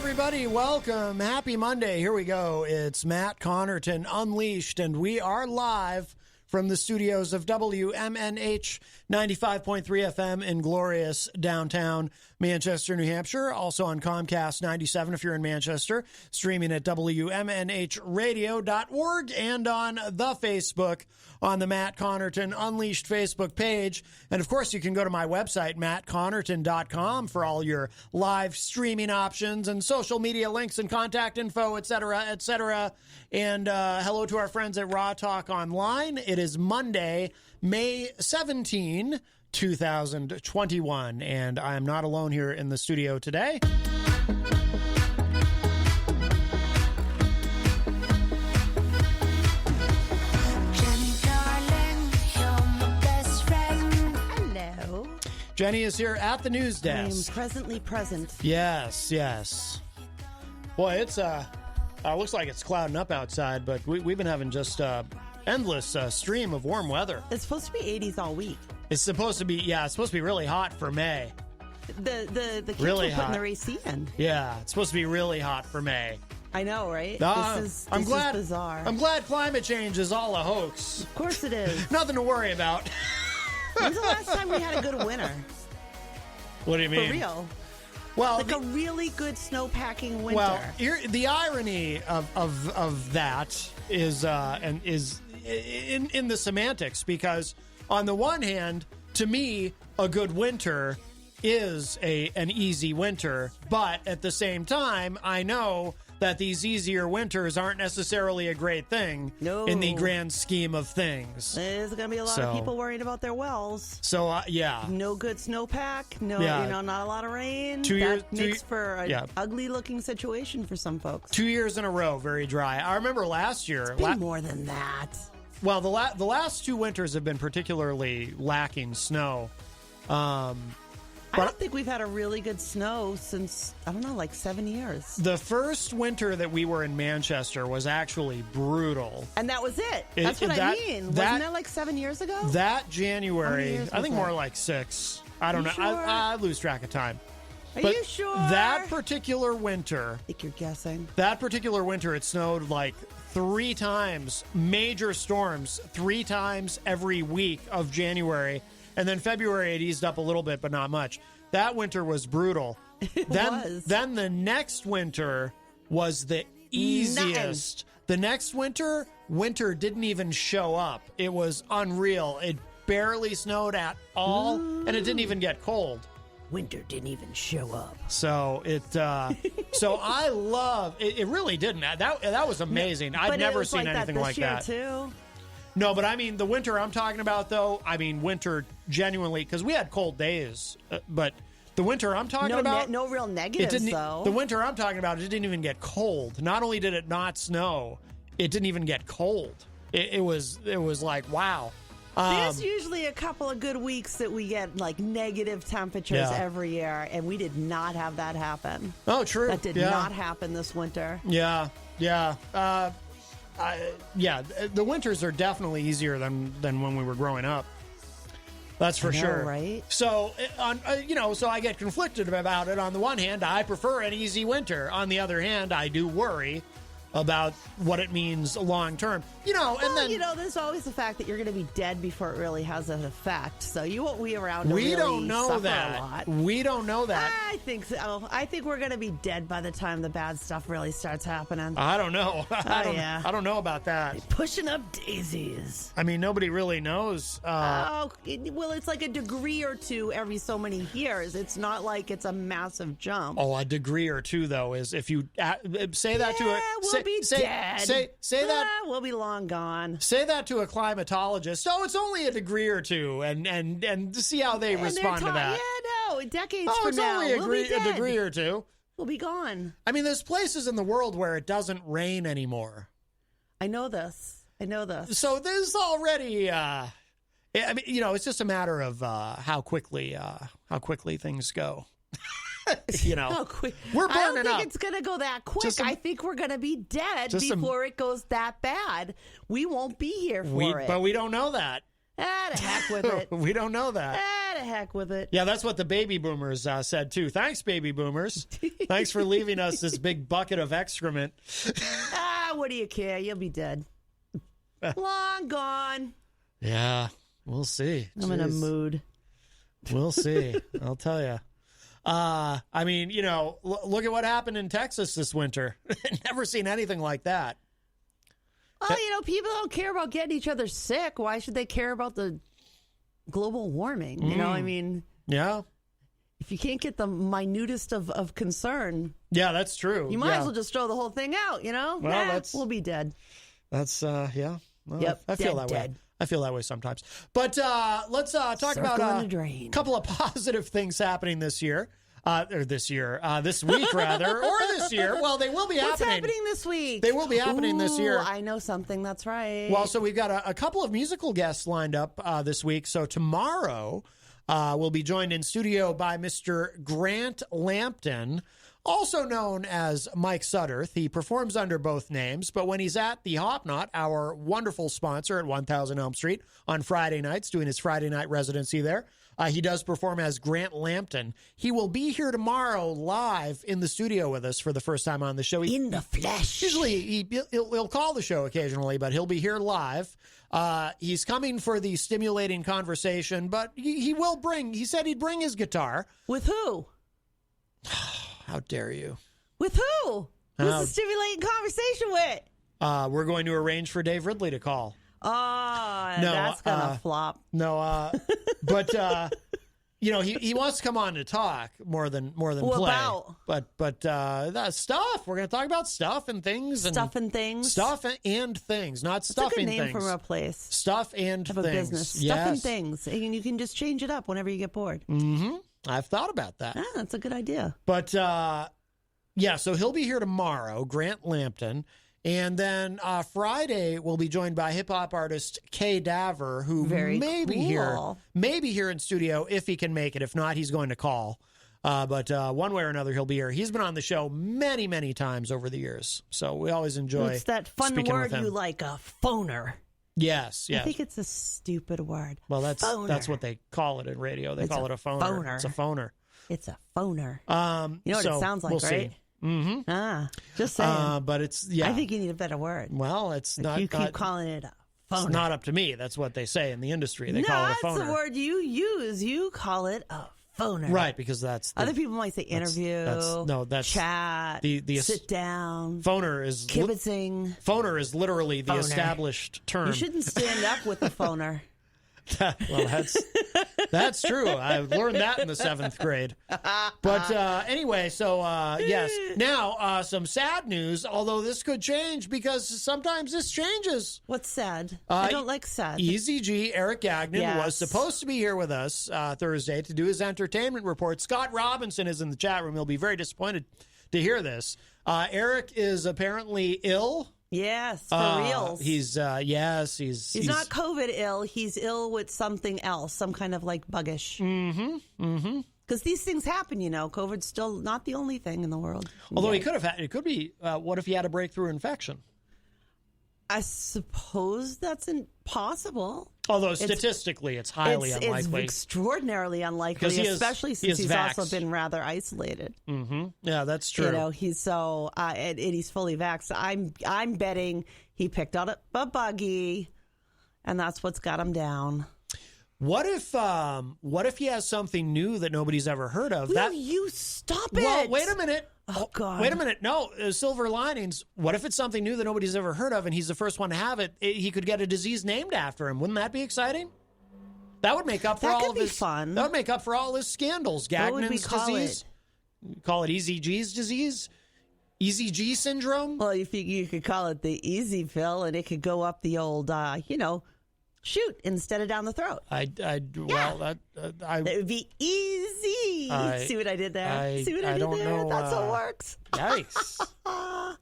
everybody. Welcome. Happy Monday. Here we go. It's Matt Connarton Unleashed, and we are live from the studios of WMNH 95.3 FM in glorious downtown Manchester, New Hampshire. Also on Comcast 97 if you're in Manchester. Streaming at WMNHradio.org and on the Facebook on the Matt Connarton Unleashed Facebook page. And of course, you can go to my website, mattconnerton.com, for all your live streaming options and social media links and contact info, etc., etc. And hello to our friends at Raw Talk Online. It is Monday, May 17, 2021, and I am not alone here in the studio today. Jenny is here at the news desk. I'm presently present. Yes, yes. Boy, it's looks like it's clouding up outside, but we've been having just endless stream of warm weather. It's supposed to be 80s all week. It's supposed to be really hot for May. The kids really were putting their AC in. Yeah, it's supposed to be really hot for May. I know, right? This is bizarre. I'm glad climate change is all a hoax. Of course it is. Nothing to worry about. When's the last time we had a good winter? What do you mean? For real. Well, like a really good snowpacking winter. Well, the irony of that is in the semantics, because on the one hand, to me, a good winter is an easy winter, but at the same time, I know that these easier winters aren't necessarily a great thing in the grand scheme of things. There's going to be a lot of people worried about their wells. So, yeah. No good snowpack. Not a lot of rain. Makes for an ugly-looking situation for some folks. 2 years in a row, very dry. I remember last year. It's been more than that. Well, the last two winters have been particularly lacking snow. I don't think we've had a really good snow since, like 7 years. The first winter that we were in Manchester was actually brutal. And that was it. That's what I mean. Wasn't that like 7 years ago? That January, I think more like 6. I don't know. Sure? I lose track of time. Are you sure? That particular winter. I think you're guessing. That particular winter, it snowed like 3 times, major storms, 3 times every week of January. And then February, it eased up a little bit, but not much. That winter was brutal. It was. Then the next winter was the easiest. The next winter didn't even show up. It was unreal. It barely snowed at all, and it didn't even get cold. Winter didn't even show up. So so I love it. It really didn't. That was amazing. I've never seen anything like that. Too. No, but I mean, the winter I'm talking about, though, winter genuinely, because we had cold days, but the winter I'm talking about... No real negatives, though. The winter I'm talking about, it didn't even get cold. Not only did it not snow, it didn't even get cold. It was like, wow. There's usually a couple of good weeks that we get, like, negative temperatures every year, and we did not have that happen. Oh, true. That did not happen this winter. Yeah. The winters are definitely easier than when we were growing up. That's for sure. Right? So, so I get conflicted about it. On the one hand, I prefer an easy winter. On the other hand, I do worry about what it means long term. There's always the fact that you're going to be dead before it really has an effect. So you won't be around to really don't know suffer that. A lot. We don't know that. I think so. I think we're going to be dead by the time the bad stuff really starts happening. I don't know. I don't know about that. Pushing up daisies. I mean, nobody really knows. It's like a degree or two every so many years. It's not like it's a massive jump. Oh, a degree or two, though, is if you say that to a... We'll be dead. Say that. We'll be long gone. Say that to a climatologist. Oh, it's only a degree or two, and see how they respond to that. Yeah, no, decades from now, it's only a degree or two. We'll be gone. I mean, there's places in the world where it doesn't rain anymore. I know this. So there's already. It's just a matter of how quickly things go. We're burning up. I don't think it's going to go that quick. I think we're going to be dead before it goes that bad. We won't be here for it. But we don't know that. To heck with it. We don't know that. To heck with it. Yeah, that's what the baby boomers said, too. Thanks, baby boomers. Thanks for leaving us this big bucket of excrement. What do you care? You'll be dead. Long gone. Yeah, we'll see. I'm in a mood. We'll see. I'll tell you. I mean, look at what happened in Texas this winter. Never seen anything like that. Well, people don't care about getting each other sick. Why should they care about the global warming? I mean, yeah. If you can't get the minutest of concern, yeah, that's true. You might as well just throw the whole thing out. Well, we'll be dead. That's yeah. Well, yep, I feel that way. I feel that way sometimes. But let's talk about a couple of positive things happening this year. This week, rather, or this year. Well, they will be happening. What's happening this week? They will be happening this year. I know something. That's right. Well, so we've got a couple of musical guests lined up this week. So tomorrow, we'll be joined in studio by Mr. Grant Lampton, also known as Mike Sutterth. He performs under both names, but when he's at the Hop Knot, our wonderful sponsor at 1000 Elm Street, on Friday nights, doing his Friday night residency there, he does perform as Grant Lampton. He will be here tomorrow live in the studio with us for the first time on the show. In the flesh. Usually he'll call the show occasionally, but he'll be here live. He's coming for the stimulating conversation, but he said he'd bring his guitar. With who? How dare you? With who? Who's the stimulating conversation with? We're going to arrange for Dave Ridley to call. Oh, no, that's going to flop. No, but he wants to come on to talk more than play. About? But that stuff. We're going to talk about stuff and things. Stuff and things. Stuff and things, not stuffing things. That's a good name for a place. Stuff and of things. A business. Yes. Stuff and things, and you can just change it up whenever you get bored. Mm-hmm. I've thought about that. That's a good idea. But so he'll be here tomorrow, Grant Lampton. And then Friday, we'll be joined by hip-hop artist Kay Daver, who may be here in studio if he can make it. If not, he's going to call. But one way or another, he'll be here. He's been on the show many, many times over the years. So we always enjoy It's that fun word you like, a phoner. Yes. I think it's a stupid word. Well, that's what they call it in radio. They call it a phoner. It's a phoner. It's a phoner. You know what it sounds like, right? See. Mm-hmm. Just saying. But it's I think you need a better word. Well, it's not. You keep calling it a phoner. It's not up to me. That's what they say in the industry. They call it a phoner. That's the word you use. You call it a phoner. Right, because that's other people might say interview. That's chat. The sit down. Phoner is kibitzing. Phoner is literally the established term. You shouldn't stand up with a phoner. Well, that's true. I learned that in the 7th grade. But anyway, so yes. Now, some sad news, although this could change because sometimes this changes. What's sad? I don't like sad. Easy G, Eric Gagnon, was supposed to be here with us Thursday to do his entertainment report. Scott Robinson is in the chat room. He'll be very disappointed to hear this. Eric is apparently ill. Yes, for reals. He's not COVID ill. He's ill with something else, some kind of like buggish. Mm-hmm. Because these things happen, COVID's still not the only thing in the world. Although he could have had, it could be, what if he had a breakthrough infection? I suppose that's impossible. Although statistically, it's highly unlikely. It's extraordinarily unlikely, especially since he's also been rather isolated. Mm-hmm. Yeah, that's true. He's so and he's fully vaxxed. I'm betting he picked up a buggy, and that's what's got him down. What if he has something new that nobody's ever heard of? Will you stop it? Well, wait a minute. Oh, God. Wait a minute. No, silver linings. What if it's something new that nobody's ever heard of and he's the first one to have it? He could get a disease named after him. Wouldn't that be exciting? That would make up for all of his fun. That would make up for all his scandals. Gagnon's disease. Call it Easy G's disease? Easy G syndrome? Well, you could call it the easy pill, and it could go up the old, shoot instead of down the throat. That would be easy. See what I did there? See what I did there? That's how it works. Yikes.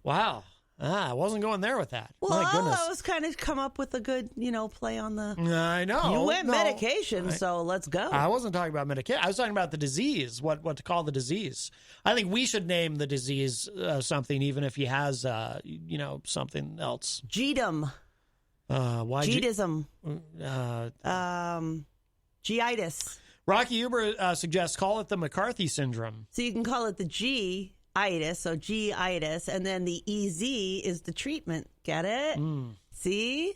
Wow. I wasn't going there with that. Well, my goodness. I was kind of come up with a good, play on the... I know. You went medication, so let's go. I wasn't talking about medication. I was talking about the disease, what to call the disease. I think we should name the disease something, even if he has, something else. Gedum. Why Jeetism. G-itis. Rocky Uber suggests call it the McCarthy syndrome. So you can call it the G-itis, so G-itis, and then the EZ is the treatment. Get it? See?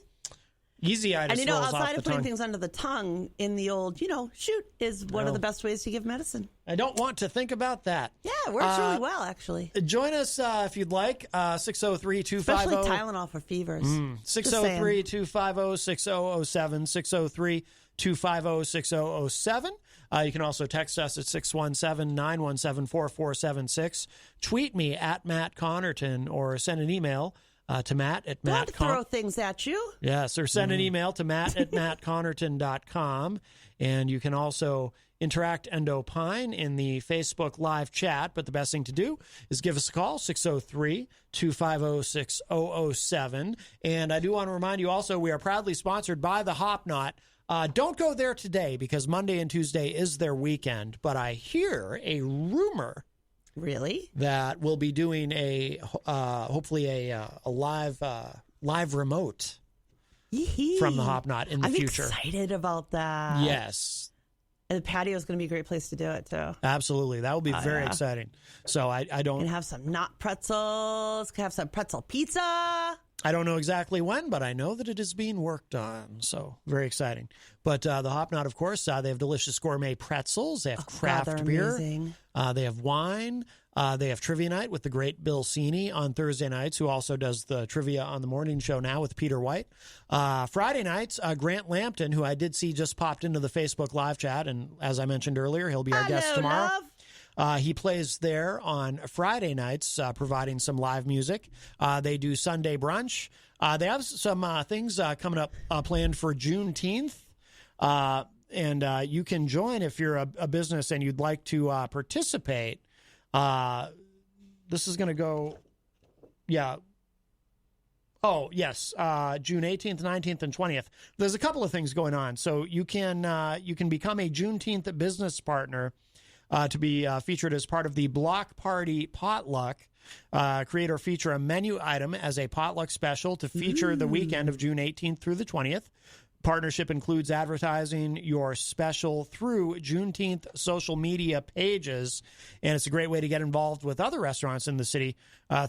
Easy-itis. And outside of putting things under the tongue, in the old, shoot is one of the best ways to give medicine. I don't want to think about that. Yeah, it works really well, actually. Join us if you'd like. 603-250. Especially Tylenol for fevers. 603-250-6007. 603-250-6007. You can also text us at 617-917-4476. Tweet me at Matt Connarton or send an email to Matt at Matt. Don't throw things at you. Yes, or send an email to Matt at mattconnerton.com. And you can also interact and opine in the Facebook live chat. But the best thing to do is give us a call, 603-250-6007. And I do want to remind you also, we are proudly sponsored by the Hop Knot. Don't go there today because Monday and Tuesday is their weekend. But I hear a rumor. Really? That we'll be doing hopefully a live remote from the Hop Knot in the future. I'm excited about that. Yes. And the patio is going to be a great place to do it, too. Absolutely. That will be very exciting. So I don't... And have some knot pretzels, have some pretzel pizza. I don't know exactly when, but I know that it is being worked on. So very exciting. But the Hop Knot, of course, they have delicious gourmet pretzels. They have craft beer. Amazing. They have wine. They have trivia night with the great Bill Cini on Thursday nights, who also does the trivia on the morning show now with Peter White. Friday nights, Grant Lampton, who I did see just popped into the Facebook live chat. And as I mentioned earlier, he'll be our guest tomorrow. Love. He plays there on Friday nights, providing some live music. They do Sunday brunch. They have some things coming up planned for Juneteenth. And you can join if you're a business and you'd like to participate. This is going to go, Oh, yes, June 18th, 19th, and 20th. There's a couple of things going on. So you can become a Juneteenth business partner to be featured as part of the Block Party Potluck. Create or feature a menu item as a potluck special to feature the weekend of June 18th through the 20th. Partnership includes advertising your special through Juneteenth social media pages, and it's a great way to get involved with other restaurants in the city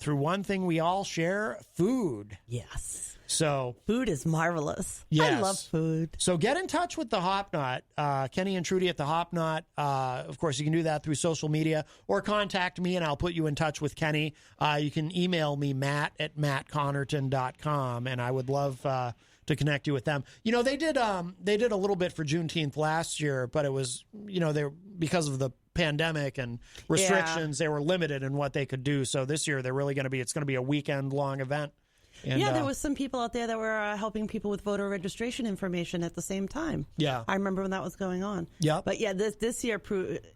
through one thing we all share, food. Yes. So food is marvelous. Yes. I love food. So get in touch with the Hop Knot, Kenny and Trudy at the Hop Knot. Of course, you can do that through social media or contact me, and I'll put you in touch with Kenny. You can email me, Matt at mattconnerton.com, and I would love to connect you with them. They did a little bit for Juneteenth last year, but it was, because of the pandemic and restrictions, they were limited in what they could do. So this year it's going to be a weekend long event. And, there was some people out there that were helping people with voter registration information at the same time. Yeah. I remember when that was going on. Yeah. But this year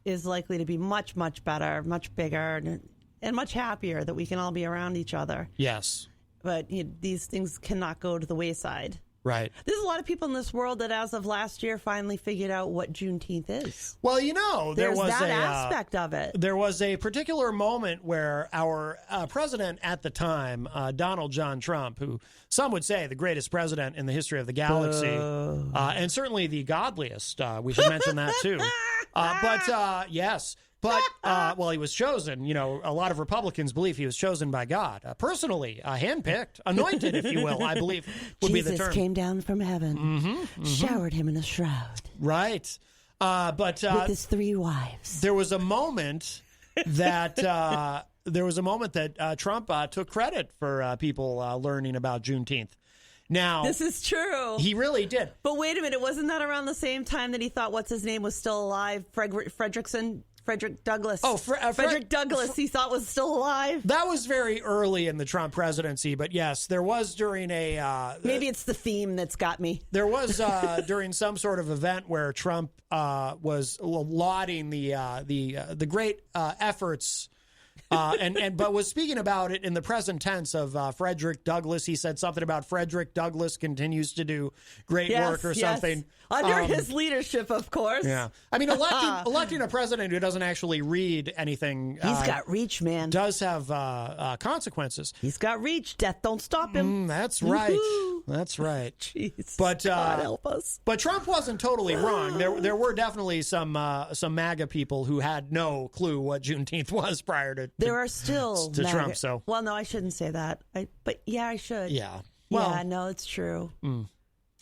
is likely to be much, much better, much bigger, and much happier that we can all be around each other. Yes. But these things cannot go to the wayside. Right. There's a lot of people in this world that, as of last year, finally figured out what Juneteenth is. Well, there was that aspect of it. There was a particular moment where our president at the time, Donald John Trump, who some would say the greatest president in the history of the galaxy, and certainly the godliest, we should mention that too. Yes. But, he was chosen. A lot of Republicans believe he was chosen by God. Personally, handpicked, anointed, if you will, I believe would be the term. Jesus came down from heaven, showered him in a shroud. Right. With his 3 wives. There was a moment that Trump took credit for people learning about Juneteenth. Now, this is true. He really did. But wait a minute. Wasn't that around the same time that he thought what's his name was still alive? Frederick Douglass. Oh, Frederick Douglass, he thought was still alive. That was very early in the Trump presidency, but yes, there was during a... maybe it's the theme that's got me. There was during some sort of event where Trump was lauding the great efforts but was speaking about it in the present tense of Frederick Douglass. He said something about Frederick Douglass continues to do great work or something. Under his leadership, of course. Yeah. I mean, electing a president who doesn't actually read anything. He's got reach, man. Does have consequences. He's got reach. Death don't stop him. That's right. That's right. Jeez. But God help us. But Trump wasn't totally wrong. There were definitely some MAGA people who had no clue what Juneteenth was prior to there are still to Trump. So well, no, I shouldn't say that. But yeah, I should. Yeah. Well, yeah, no, it's true.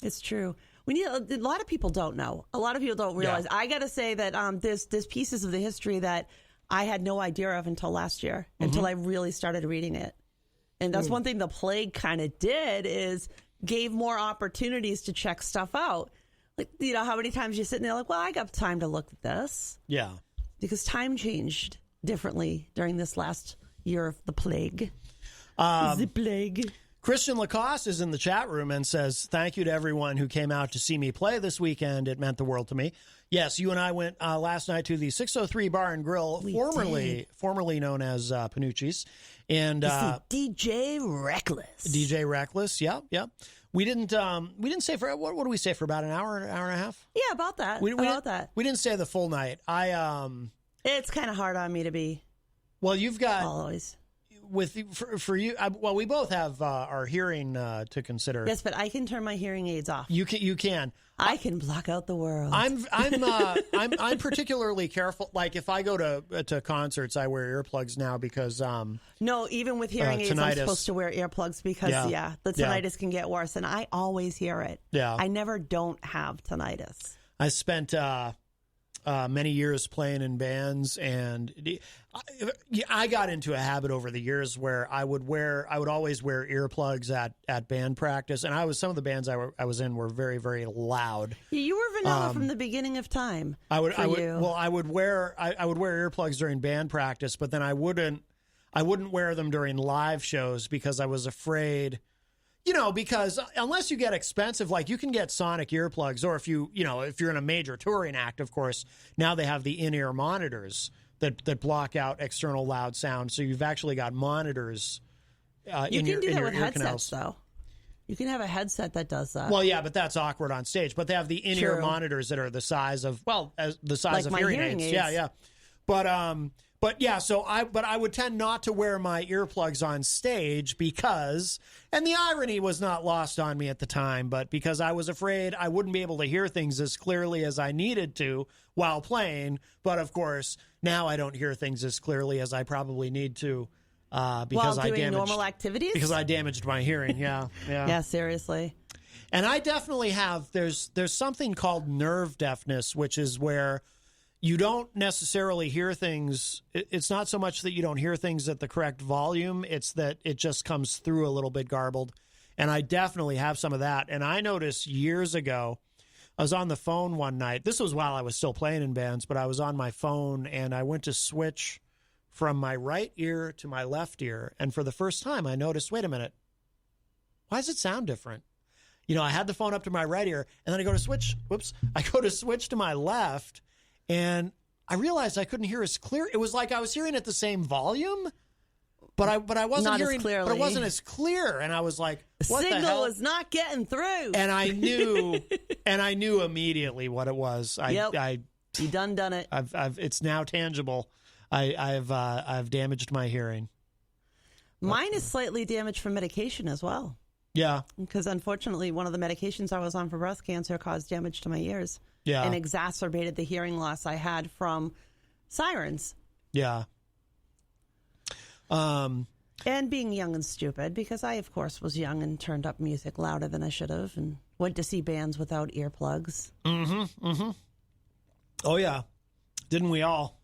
It's true. We need a lot of people don't know. A lot of people don't realize. Yeah. I got to say that there's pieces of the history that I had no idea of until last year, until I really started reading it. And that's one thing the plague kind of did is gave more opportunities to check stuff out. Like, you know, how many times you're sitting there like, well, I got time to look at this. Yeah. Because time changed differently during this last year of the plague. The plague. Christian LaCoss is in the chat room and says, thank you to everyone who came out to see me play this weekend. It meant the world to me. Yes, you and I went last night to the 603 Bar and Grill, formerly known as Panucci's. And DJ Reckless. DJ Reckless, yep. We didn't stay for, what do we say, for about an hour and a half? Yeah, about that. We didn't stay the full night. It's kind of hard on me to be. Well, you've got always. For you, well, we both have our hearing to consider. Yes, but I can turn my hearing aids off. You can. I can block out the world. I'm particularly careful. Like if I go to concerts, I wear earplugs now because no, even with hearing aids, I'm supposed to wear earplugs because the tinnitus can get worse, and I always hear it. Yeah, I never don't have tinnitus. I spent many years playing in bands, and I got into a habit over the years where I would always wear earplugs at band practice, and some of the bands I was in were very, very loud. You were vanilla from the beginning of time. I would wear earplugs during band practice, but then I wouldn't wear them during live shows because I was afraid. You know, because unless you get expensive, like you can get sonic earplugs, or if you're in a major touring act, of course, now they have the in-ear monitors that block out external loud sound. So you've actually got monitors in your ear canals. You can do that with headsets, though. You can have a headset that does that. Well, yeah, but that's awkward on stage. But they have the in-ear monitors that are the size of hearing aids. Yeah. But yeah, I would tend not to wear my earplugs on stage because, and the irony was not lost on me at the time, but because I was afraid I wouldn't be able to hear things as clearly as I needed to while playing. But of course, now I don't hear things as clearly as I probably need to because while doing normal activities? Because I damaged my hearing. Yeah. Yeah, seriously. And I definitely have. There's something called nerve deafness, which is where you don't necessarily hear things. It's not so much that you don't hear things at the correct volume. It's that it just comes through a little bit garbled. And I definitely have some of that. And I noticed years ago, I was on the phone one night. This was while I was still playing in bands, but I was on my phone and I went to switch from my right ear to my left ear. And for the first time, I noticed, wait a minute, why does it sound different? You know, I had the phone up to my right ear and then I go to switch to my left. And I realized I couldn't hear as clear. It was like I was hearing at the same volume, but I wasn't hearing. But it wasn't as clear. And I was like, "What the hell?" Signal is not getting through. And I knew immediately what it was. You done it. It's now tangible. I've damaged my hearing. Mine is slightly damaged from medication as well. Yeah, because unfortunately, one of the medications I was on for breast cancer caused damage to my ears. Yeah. And exacerbated the hearing loss I had from sirens. Yeah. And being young and stupid, because I, of course, was young and turned up music louder than I should have and went to see bands without earplugs. Oh, yeah. Didn't we all?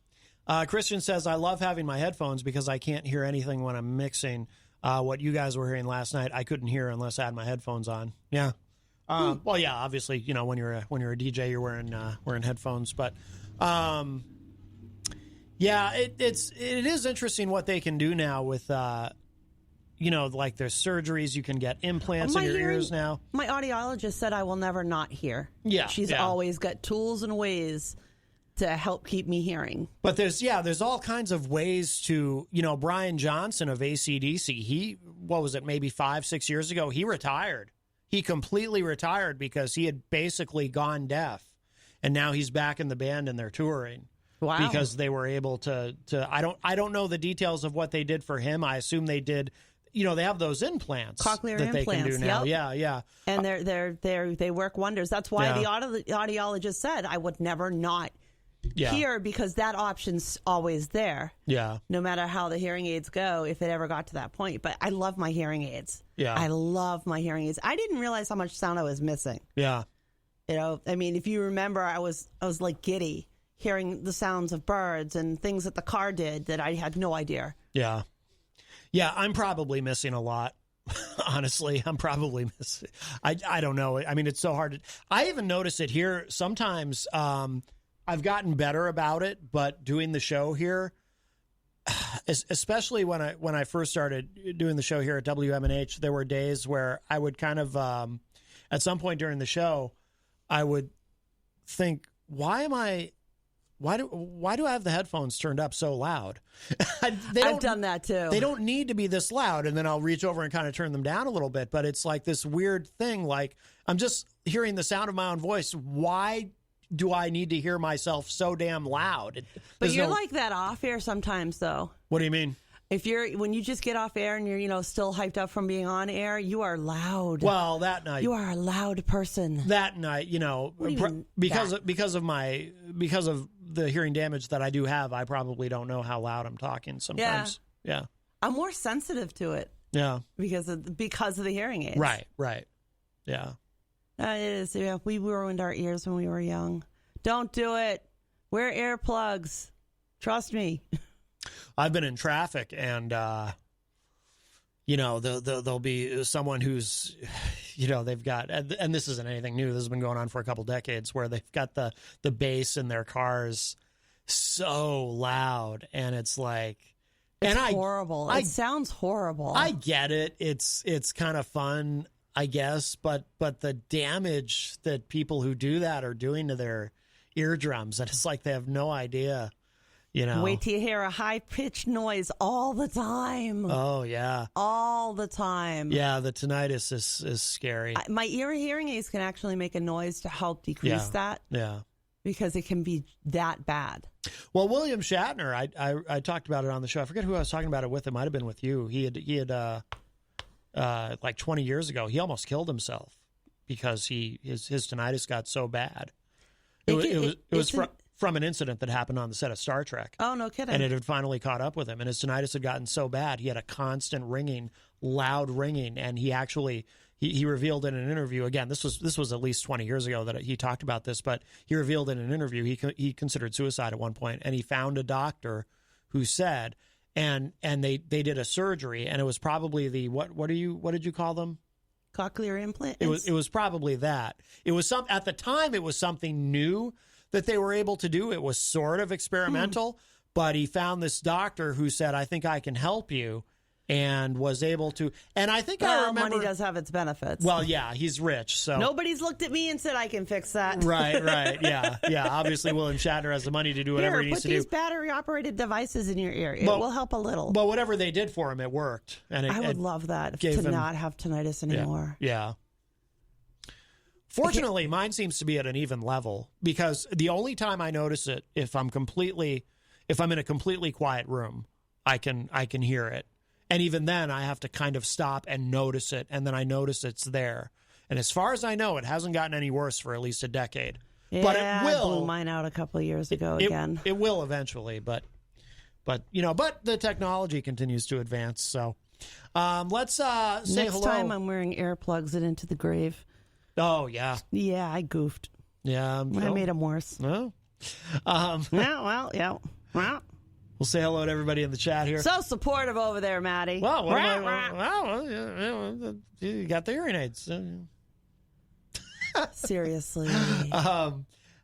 Christian says, I love having my headphones because I can't hear anything when I'm mixing. What you guys were hearing last night, I couldn't hear unless I had my headphones on. Yeah. Well, yeah, obviously, you know, when you're a DJ, you're wearing headphones, but yeah, it is interesting what they can do now with you know, like there's surgeries, you can get implants in your ears now. My audiologist said I will never not hear. Yeah, she's always got tools and ways to help keep me hearing. But there's all kinds of ways to, you know, Brian Johnson of AC/DC, maybe 5-6 years ago, he retired. He completely retired because he had basically gone deaf, and now he's back in the band and they're touring. Wow! Because they were able to. I don't know the details of what they did for him. I assume they did. they have those implants cochlear that they implants, can do now. Yep. Yeah. And they work wonders. That's why the audiologist said I would never not hear, because that option's always there. Yeah. No matter how the hearing aids go, if it ever got to that point. But I love my hearing aids. Yeah. I love my hearing aids. I didn't realize how much sound I was missing. Yeah. I mean, if you remember, I was like giddy hearing the sounds of birds and things that the car did that I had no idea. Yeah. Yeah, I'm probably missing a lot. Honestly, I'm probably missing. I don't know. I mean, it's so hard. I even notice it here. Sometimes I've gotten better about it, but doing the show here, especially when I first started doing the show here at WMNH, there were days where I would kind of, at some point during the show, I would think, why do I have the headphones turned up so loud? I've done that too. They don't need to be this loud. And then I'll reach over and kind of turn them down a little bit. But it's like this weird thing. Like, I'm just hearing the sound of my own voice. Why do I need to hear myself so damn loud? But you're like that off air sometimes, though. What do you mean? When you just get off air and you're, still hyped up from being on air, you are loud. Well, that night. You are a loud person. That night, because of the hearing damage that I do have, I probably don't know how loud I'm talking sometimes. Yeah. I'm more sensitive to it. Yeah. Because of the hearing aids. Right. Yeah. It is. Yeah. We ruined our ears when we were young. Don't do it. Wear earplugs. Trust me. I've been in traffic and, there'll be someone who's, they've got, and this isn't anything new. This has been going on for a couple decades, where they've got the bass in their cars so loud. And it's like, it's horrible. It sounds horrible. I get it. It's kind of fun, I guess. But the damage that people who do that are doing to their eardrums, and it's like they have no idea. Wait till you hear a high-pitched noise all the time. Oh, yeah. All the time. Yeah, the tinnitus is scary. My hearing aids can actually make a noise to help decrease that. Yeah. Because it can be that bad. Well, William Shatner, I talked about it on the show. I forget who I was talking about it with. It might have been with you. He had like 20 years ago, he almost killed himself because his tinnitus got so bad. It was from an incident that happened on the set of Star Trek. Oh, no kidding. And it had finally caught up with him, and his tinnitus had gotten so bad, he had a constant ringing, loud ringing, and he actually, he revealed in an interview, again, this was at least 20 years ago that he talked about this, but he revealed in an interview he considered suicide at one point, and he found a doctor who said, and they did a surgery, and it was probably the, what did you call them? Cochlear implant? It was probably that. It was at the time, it was something new that they were able to do. It was sort of experimental, but he found this doctor who said, I think I can help you, and was able to. And I think I remember. Money does have its benefits. Well, yeah, he's rich. So nobody's looked at me and said, I can fix that. Right. Yeah. Obviously, William Shatner has the money to do whatever he needs to do. Put these battery-operated devices in your ear. It will help a little. But whatever they did for him, it worked. And I would love that, to not have tinnitus anymore. Yeah. Fortunately, mine seems to be at an even level, because the only time I notice it, if I'm in a completely quiet room, I can hear it. And even then, I have to kind of stop and notice it, and then I notice it's there. And as far as I know, it hasn't gotten any worse for at least a decade. Yeah, but it will. I blew mine out a couple of years ago again. It will eventually, but the technology continues to advance. So let's say hello. Next time I'm wearing earplugs and into the grave. Oh, yeah. Yeah, I goofed. Yeah. I made them worse. No. Yeah. Well. We'll say hello to everybody in the chat here. So supportive over there, Maddie. Well, you got the hearing aids. Seriously.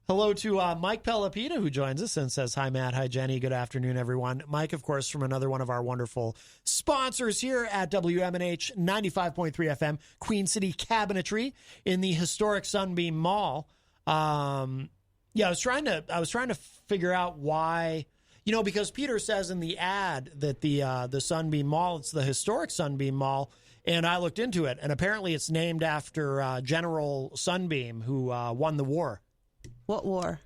Hello to Mike Pelopita, who joins us and says, hi, Matt. Hi, Jenny. Good afternoon, everyone. Mike, of course, from another one of our wonderful sponsors here at WMNH 95.3 FM, Queen City Cabinetry in the historic Sunbeam Mall. I was trying to figure out why, because Peter says in the ad that the Sunbeam Mall, it's the historic Sunbeam Mall, and I looked into it, and apparently it's named after General Sunbeam, who won the war. What war?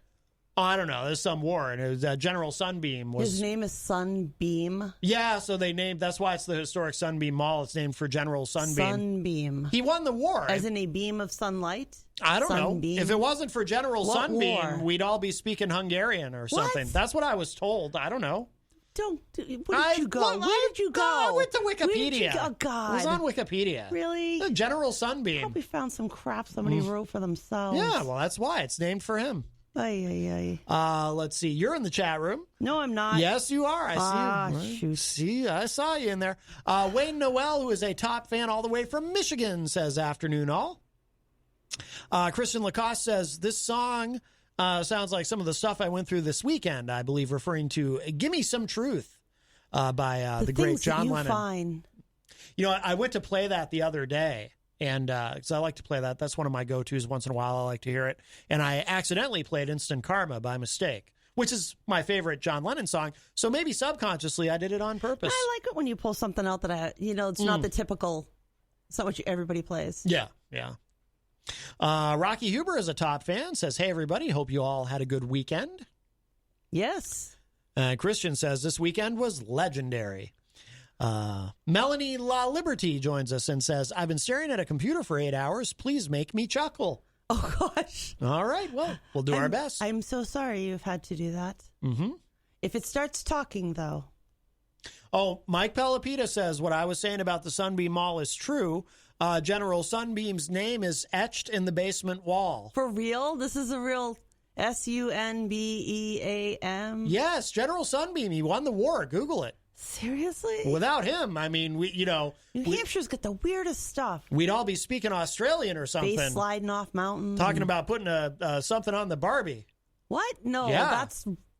Oh, I don't know. There's some war, and it was General Sunbeam. His name is Sunbeam. Yeah, so that's why it's the historic Sunbeam Mall. It's named for General Sunbeam. Sunbeam. He won the war. As in a beam of sunlight? I don't Sunbeam. know. If it wasn't for General Sunbeam, war? we'd all be speaking Hungarian or something. What? That's what I was told. I don't know. Where did you go? Where did you go? I went to Wikipedia. Oh, God. It was on Wikipedia. Really? General Sunbeam. Probably found some crap somebody wrote for themselves. Yeah, well, that's why. It's named for him. Ay, ay, ay. Let's see. You're in the chat room. No, I'm not. Yes, you are. I see you. Shoot. See, I saw you in there. Wayne Noel, who is a top fan all the way from Michigan, says, afternoon all. Christian LaCoss says, this song sounds like some of the stuff I went through this weekend, I believe, referring to Gimme Some Truth by the great John Lennon. Find. You know, I went to play that the other day. And because I like to play that. That's one of my go-tos once in a while. I like to hear it. And I accidentally played Instant Karma by mistake, which is my favorite John Lennon song. So maybe subconsciously I did it on purpose. I like it when you pull something out that, it's not the typical, it's not what everybody plays. Yeah, yeah. Rocky Huber is a top fan, says, hey, everybody, hope you all had a good weekend. Yes. Christian says, this weekend was legendary. Melanie La Liberty joins us and says, I've been staring at a computer for 8 hours. Please make me chuckle. Oh, gosh. All right. Well, we'll do our best. I'm so sorry you've had to do that. Mm-hmm. If it starts talking, though. Oh, Mike Pelopita says, what I was saying about the Sunbeam Mall is true. General Sunbeam's name is etched in the basement wall. For real? This is a real Sunbeam? Yes, General Sunbeam. He won the war. Google it. Seriously? Without him, I mean, New Hampshire's got the weirdest stuff. We'd all be speaking Australian or something. Face sliding off mountains. Talking about putting something on the Barbie. What? No, yeah.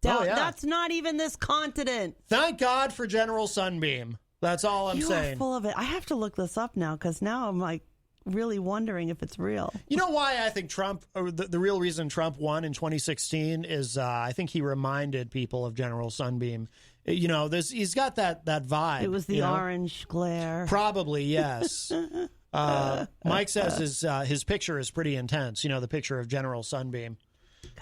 That's not even this continent. Thank God for General Sunbeam. That's all I'm saying. You are full of it. I have to look this up now because now I'm like really wondering if it's real. You know why I think Trump, or the real reason Trump won in 2016 is I think he reminded people of General Sunbeam. He's got that vibe. It was the orange glare. Probably, yes. Mike says his picture is pretty intense. The picture of General Sunbeam.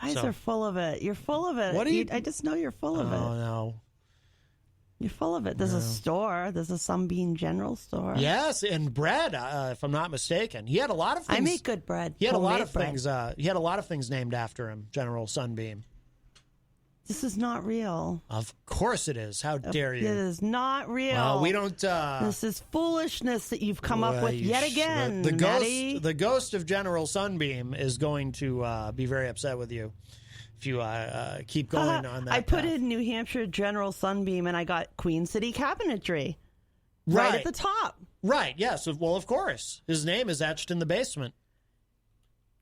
Guys are full of it. You're full of it. What do you? I just know you're full of it. Oh, no. You're full of it. There's a store. There's a Sunbeam General store. Yes, and bread, if I'm not mistaken. He had a lot of things. I make good bread. He had a lot of things. He had a lot of things named after him, General Sunbeam. This is not real. Of course it is. How dare you? It is not real. Well, we don't... this is foolishness that you've come up with yet again, the ghost of General Sunbeam is going to be very upset with you if you keep going on that I put path. in New Hampshire General Sunbeam, and I got Queen City Cabinetry right at the top. Right, yes. Well, of course. His name is etched in the basement.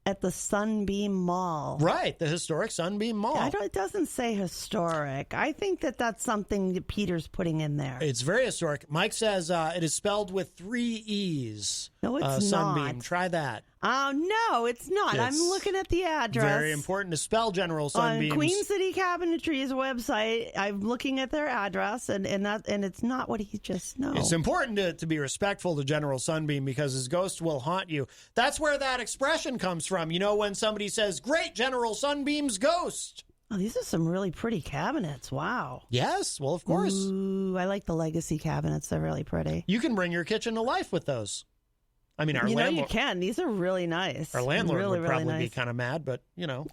At the Sunbeam Mall. Right, the historic Sunbeam Mall. It doesn't say historic. I think that's something that Peter's putting in there. It's very historic. Mike says it is spelled with 3 E's. No, it's Sunbeam. not. Try that. Oh, no, it's not. I'm looking at the address. Very important to spell General Sunbeam. On Queen City Cabinetry's website, I'm looking at their address, and it's not what he just knows. It's important to be respectful to General Sunbeam because his ghost will haunt you. That's where that expression comes from. When somebody says, great General Sunbeam's ghost. Oh, these are some really pretty cabinets. Wow. Yes, well, of course. Ooh, I like the legacy cabinets. They're really pretty. You can bring your kitchen to life with those. I mean, our landlord... you can. These are really nice. Our landlord really, would probably really nice. be kind of mad, but,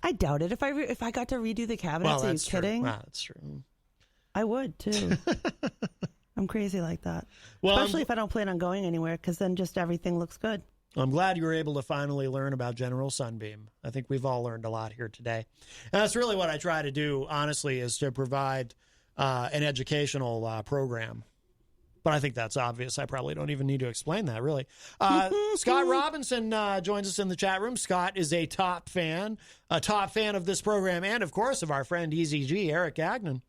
I doubt it. If I got to redo the cabinets, are you kidding? Well, that's true. I would, too. I'm crazy like that. Well, especially if I don't plan on going anywhere, because then just everything looks good. I'm glad you were able to finally learn about General Sunbeam. I think we've all learned a lot here today. And that's really what I try to do, honestly, is to provide an educational program. But I think that's obvious. I probably don't even need to explain that, really. Scott Robinson joins us in the chat room. Scott is a top fan of this program, and, of course, of our friend EZG, Eric Gagnon.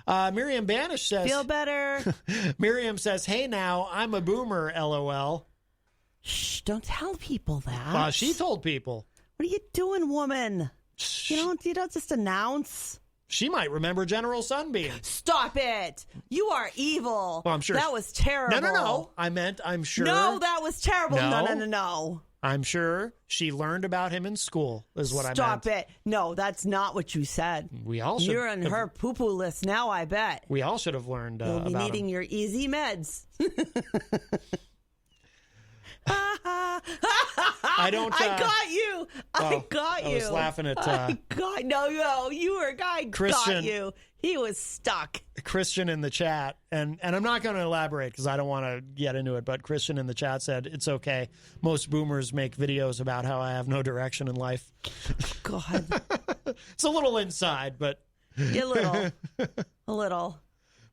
Miriam Banish says... Feel better. Miriam says, hey, now, I'm a boomer, LOL. Shh, don't tell people that. She told people. What are you doing, woman? You don't just announce... She might remember General Sunbeam. Stop it. You are evil. Well, I'm sure. That was terrible. No. I meant, I'm sure. No, that was terrible. No. I'm sure she learned about him in school, is what I meant. Stop it. No, that's not what you said. We all should. You're on her poo-poo list now, I bet. We all should have learned You'll be about needing him. your easy meds. I don't. I got you. I got you. I was laughing at. No, you were a guy. Christian, got you. He was stuck. Christian in the chat, and I'm not going to elaborate because I don't want to get into it. But Christian in the chat said it's okay. Most boomers make videos about how I have no direction in life. God, it's a little inside, but a little.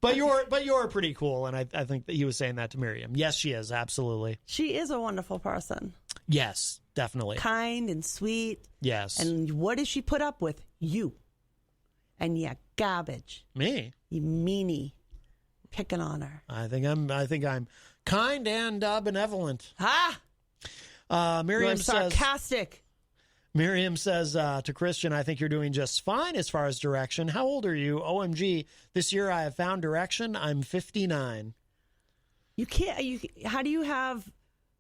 But you're pretty cool, and I think that he was saying that to Miriam. Yes, she is, absolutely. She is a wonderful person. Yes, definitely. Kind and sweet. Yes. And what does she put up with? You. And yeah, garbage. Me? You meanie. Picking on her. I think I'm kind and benevolent. Ha! Miriam You're sarcastic. Miriam says to Christian, I think you're doing just fine as far as direction. How old are you? OMG, this year I have found direction. I'm 59. You can't. How do you have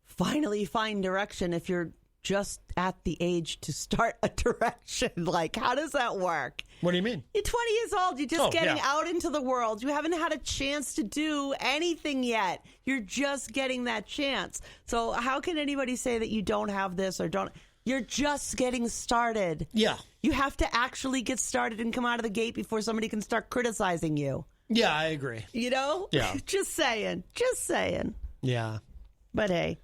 finally find direction if you're just at the age to start a direction? Like, how does that work? What do you mean? You're 20 years old. You're just getting out into the world. You haven't had a chance to do anything yet. You're just getting that chance. So how can anybody say that you don't have this or don't? You're just getting started. Yeah. You have to actually get started and come out of the gate before somebody can start criticizing you. Yeah, I agree. You know? Yeah. Just saying. Yeah. But hey.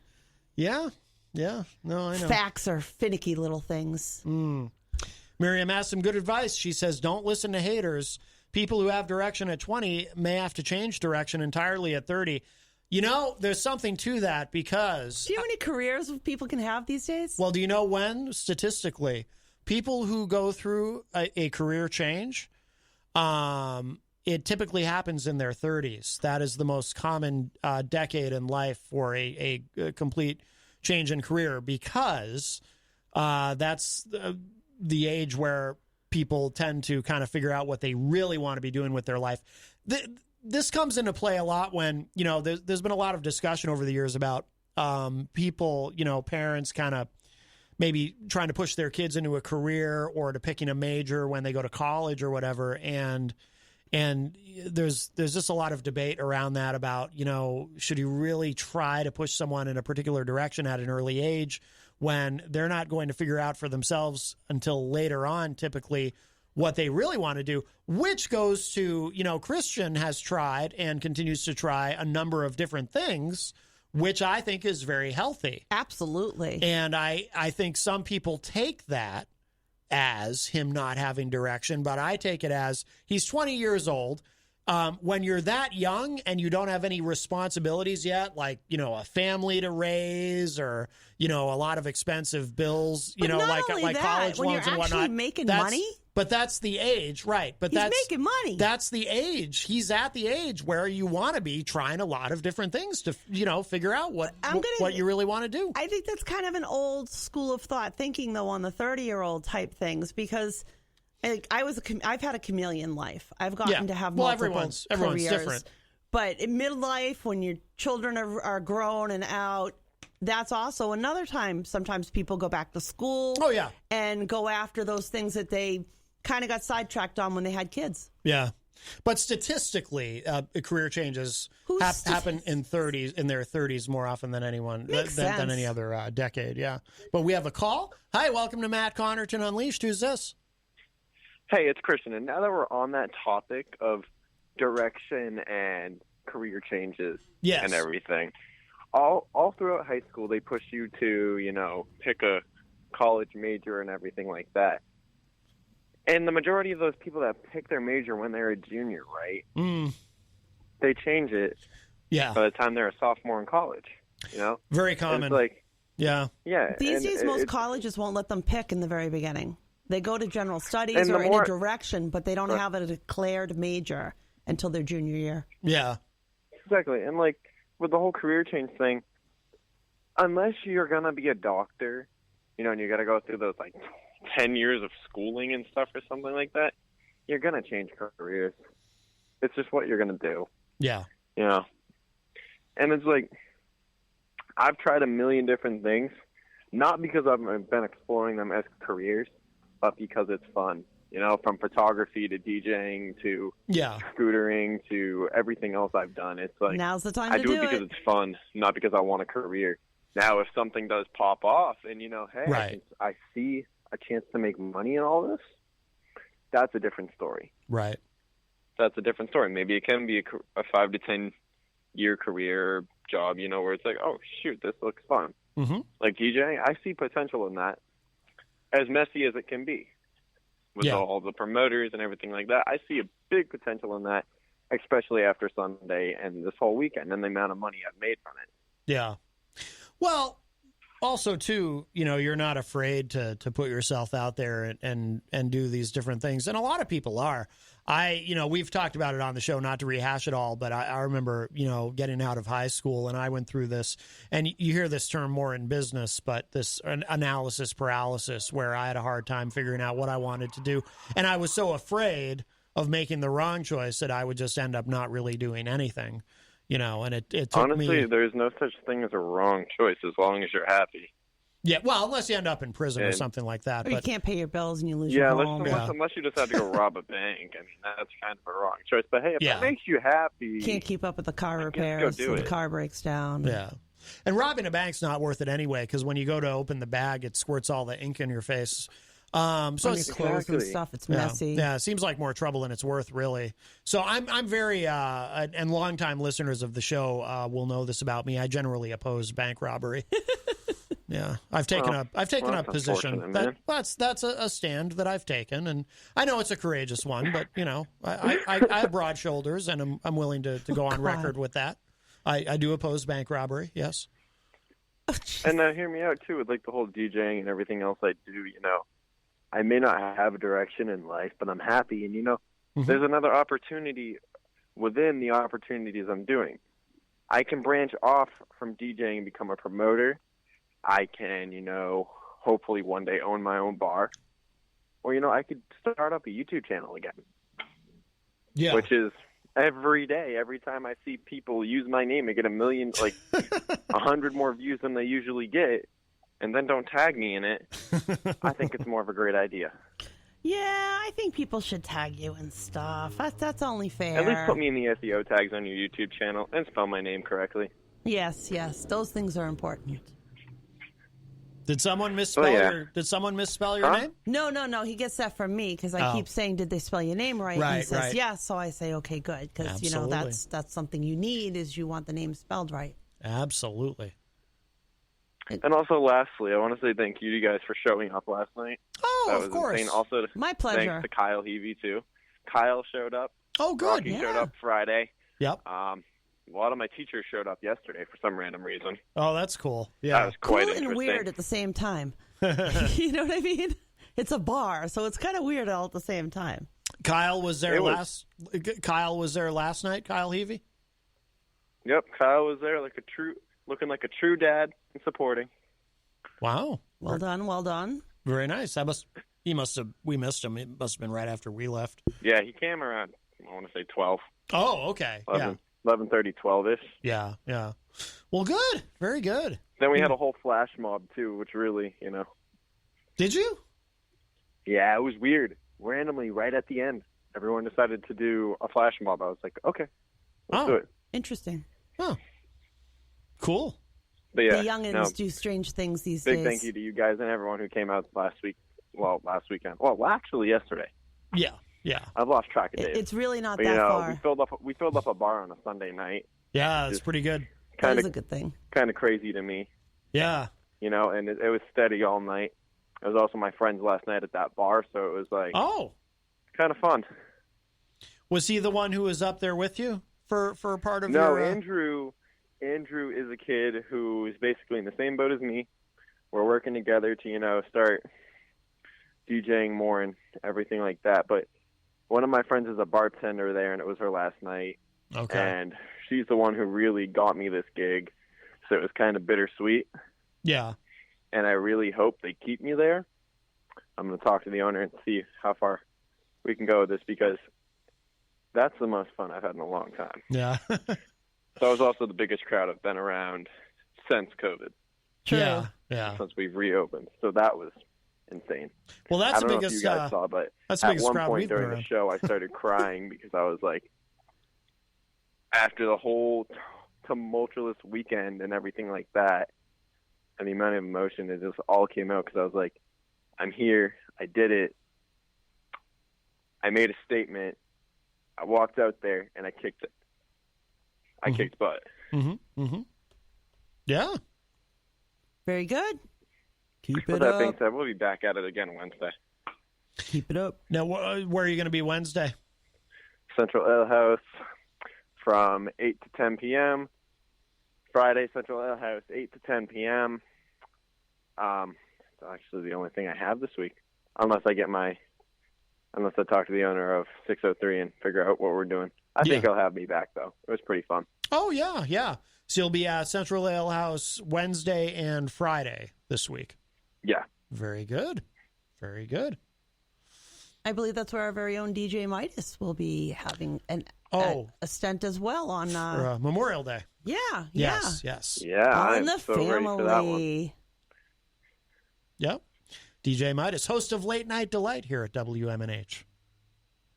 Yeah. No, I know. Facts are finicky little things. Miriam has some good advice. She says, don't listen to haters. People who have direction at 20 may have to change direction entirely at 30. You know, there's something to that because... Do you know how many careers people can have these days? Well, do you know when, statistically, people who go through a career change, it typically happens in their 30s. That is the most common decade in life for a complete change in career because that's the age where people tend to kind of figure out what they really want to be doing with their life. This comes into play a lot when, you know, there's been a lot of discussion over the years about people, you know, parents kind of maybe trying to push their kids into a career or to picking a major when they go to college or whatever. And there's just a lot of debate around that about, you know, should you really try to push someone in a particular direction at an early age when they're not going to figure out for themselves until later on, typically, what they really want to do, which goes to, you know, Christian has tried and continues to try a number of different things, which I think is very healthy. Absolutely. And I think some people take that as him not having direction, but I take it as he's 20 years old. When you're that young and you don't have any responsibilities yet, like, you know, a family to raise or, you know, a lot of expensive bills, you but know, like college loans and whatnot. Making money? But that's the age, right? But he's making money. That's the age. He's at the age where you want to be trying a lot of different things to, you know, figure out what you really want to do. I think that's kind of an old school of thought thinking, though, on the 30-year-old type things, because I've had a chameleon life. I've gotten to have multiple everyone's careers. different. But in midlife, when your children are grown and out, that's also another time. Sometimes people go back to school. Oh, yeah. And go after those things that they kind of got sidetracked on when they had kids. Yeah. But statistically, career changes happen in their 30s more often than than any other decade. Yeah. But we have a call. Hi, welcome to Matt Connarton Unleashed. Who's this? Hey, it's Christian. And now that we're on that topic of direction and career changes and everything, all throughout high school, they push you to, you know, pick a college major and everything like that. And the majority of those people that pick their major when they're a junior, right? They change it by the time they're a sophomore in college, you know? Very common. It's like, yeah. These days, most colleges won't let them pick in the very beginning. They go to general studies or in a direction, but they don't have a declared major until their junior year. Yeah. Exactly. And, like, with the whole career change thing, unless you're going to be a doctor, you know, and you got to go through those, like, 10 years of schooling and stuff or something like that, you're going to change careers. It's just what you're going to do. Yeah. You know? And it's like, I've tried a million different things. not because I've been exploring them as careers, but because it's fun. You know, from photography to DJing to scootering to everything else I've done. It's like now's the time I to do it because it's fun, not because I want a career. Now, if something does pop off and, you know, hey, I see a chance to make money in all this, that's a different story. Right. That's a different story. Maybe it can be a 5 to 10 year career job, you know, where it's like, oh, shoot, this looks fun. Mm-hmm. Like DJing, I see potential in that, as messy as it can be. With all the promoters and everything like that, I see a big potential in that, especially after Sunday and this whole weekend and the amount of money I've made from it. Yeah. Well, also, too, you know, you're not afraid to put yourself out there and do these different things. And a lot of people are. We've talked about it on the show, not to rehash it all, but I remember, you know, getting out of high school and I went through this, and you hear this term more in business, but this analysis paralysis, where I had a hard time figuring out what I wanted to do. And I was so afraid of making the wrong choice that I would just end up not really doing anything, you know, and it took honestly, there's no such thing as a wrong choice as long as you're happy. Yeah, well, unless you end up in prison or something like that. Or you can't pay your bills and you lose your home. Unless you just have to go rob a bank. I mean, that's kind of a wrong choice. But, hey, if that makes you happy... Can't keep up with the car repairs, so the car breaks down. Yeah. And robbing a bank's not worth it anyway, because when you go to open the bag, it squirts all the ink in your face. So it's clothes and stuff. It's messy. Yeah, it seems like more trouble than it's worth, really. So I'm very, and longtime listeners of the show will know this about me. I generally oppose bank robbery. Yeah, I've taken a position that's a stand that I've taken, and I know it's a courageous one, but you know, I have broad shoulders, and I'm willing to go on record with that. I do oppose bank robbery. Yes. And now hear me out too with like the whole DJing and everything else I do. You know, I may not have a direction in life, but I'm happy, and you know, there's another opportunity within the opportunities I'm doing. I can branch off from DJing and become a promoter. I can, you know, hopefully one day own my own bar. Or, you know, I could start up a YouTube channel again. Yeah. Which is every day, every time I see people use my name and get 1 million, like 100 more views than they usually get, and then don't tag me in it, I think it's more of a great idea. Yeah, I think people should tag you and stuff. That's only fair. At least put me in the SEO tags on your YouTube channel and spell my name correctly. Yes, those things are important. Did someone misspell your name? No. He gets that from me because I keep saying, "Did they spell your name right?" And he says, "Yes." So I say, "Okay, good," because you know that's something you need is you want the name spelled right. Absolutely. And also, lastly, I want to say thank you to you guys for showing up last night. Oh, that was of course. Insane. Also, my pleasure. Thanks to Kyle Heavey too. Kyle showed up. Oh, good. Rocky showed up Friday. Yep. A lot of my teachers showed up yesterday for some random reason. Oh, that's cool. Yeah. That was quite cool interesting. And weird at the same time. You know what I mean? It's a bar, so it's kind of weird all at the same time. Kyle was there last night, Kyle Heavey? Yep, Kyle was there looking like a true dad and supporting. Wow. Well done. Very nice. We missed him. It must have been right after we left. Yeah, he came around, I want to say 12. Oh, okay. 11:30, 12-ish. Yeah. Well, good. Very good. Then we had a whole flash mob, too, which really, you know. Did you? Yeah, it was weird. Randomly, right at the end, everyone decided to do a flash mob. I was like, okay, let's do it. Interesting. Oh, cool. But yeah, the youngins do strange things these days. Big thank you to you guys and everyone who came out last weekend. Well, actually, yesterday. Yeah. I've lost track of days. It's really not that far. We filled up a bar on a Sunday night. Yeah, that's pretty good. That was a good thing. Kind of crazy to me. Yeah. You know, and it was steady all night. It was also my friends last night at that bar, so it was like kind of fun. Was he the one who was up there with you for part of your... No, Andrew is a kid who is basically in the same boat as me. We're working together to, you know, start DJing more and everything like that. But one of my friends is a bartender there, and it was her last night. Okay. And she's the one who really got me this gig, so it was kind of bittersweet. Yeah. And I really hope they keep me there. I'm going to talk to the owner and see how far we can go with this, because that's the most fun I've had in a long time. Yeah. So it was also the biggest crowd I've been around since COVID. True. Yeah. Since we've reopened. So that was insane. Well, that's I don't the know biggest. if you guys saw, but that's the at biggest one crowd point we've been during around. the show, I started crying because I was like, after the whole tumultuous weekend and everything like that, and the amount of emotion, it just all came out because I was like, I'm here. I did it. I made a statement. I walked out there and I kicked it. I kicked butt. Mm-hmm. Mm-hmm. Yeah. Very good. Keep it With that up. being said, we'll be back at it again Wednesday. Keep it up. Now, where are you going to be Wednesday? Central Ale House from 8 to 10 p.m. Friday, Central Ale House, 8 to 10 p.m. It's actually the only thing I have this week, unless I talk to the owner of 603 and figure out what we're doing. I think he'll have me back, though. It was pretty fun. Oh, yeah, yeah. So you'll be at Central Ale House Wednesday and Friday this week. Yeah. Very good. Very good. I believe that's where our very own DJ Midas will be having a stunt as well on for, Memorial Day. Yeah. Yes. Yeah, On I'm the so ready for that one. family. Yep. DJ Midas, host of Late Night Delight here at WMNH.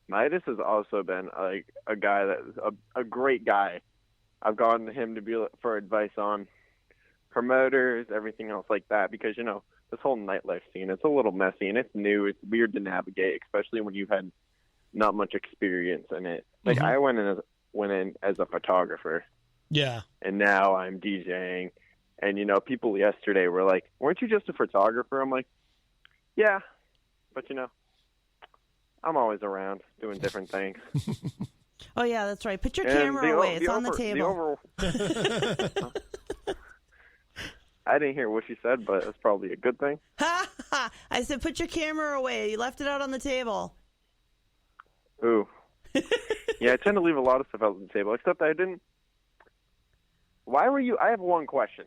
Midas has also been like a guy that's a great guy. I've gone to him for advice on promoters, everything else like that, because, you know, this whole nightlife scene, it's a little messy and it's new. It's weird to navigate, especially when you've had not much experience in it. Like I went in as a photographer. Yeah. And now I'm DJing. And, you know, people yesterday were like, weren't you just a photographer? I'm like, yeah, but, you know, I'm always around doing different things. Oh, yeah, that's right. Put your camera away. It's on the table. I didn't hear what she said, but it's probably a good thing. I said, put your camera away. You left it out on the table. Ooh. Yeah, I tend to leave a lot of stuff out on the table, except I didn't. Why were you? I have one question.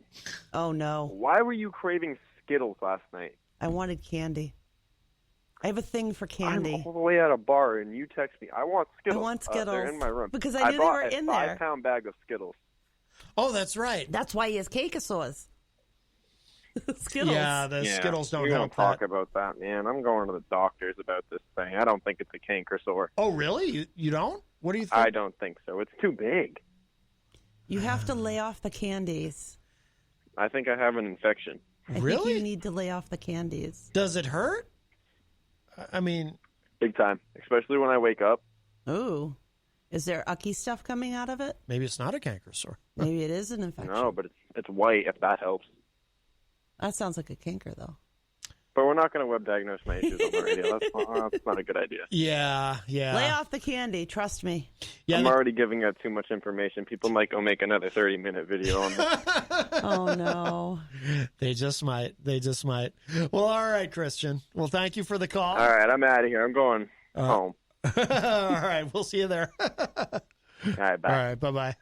Oh, no. Why were you craving Skittles last night? I wanted candy. I have a thing for candy. I'm all the way at a bar, and you text me, I want Skittles. I want Skittles. They're in my room. Because I knew they were in there. I bought a 5-pound bag of Skittles. Oh, that's right. That's why he has cake sores. Skittles. Yeah, Skittles don't we help talk about that, man. I'm going to the doctors about this thing. I don't think it's a canker sore. Oh, really? You don't? What do you think? I don't think so. It's too big. You have to lay off the candies. I think I have an infection. I think you need to lay off the candies. Does it hurt? I mean... Big time, especially when I wake up. Ooh. Is there ucky stuff coming out of it? Maybe it's not a canker sore. Maybe it is an infection. No, but it's white, if that helps. That sounds like a canker, though. But we're not going to web diagnose my issues on the radio. That's not a good idea. Yeah. Lay off the candy. Trust me. Yeah, I'm already giving out too much information. People might go make another 30-minute video on this. Oh, no. They just might. Well, all right, Christian. Well, thank you for the call. All right, I'm out of here. I'm going home. All right, we'll see you there. All right, bye. All right, bye-bye.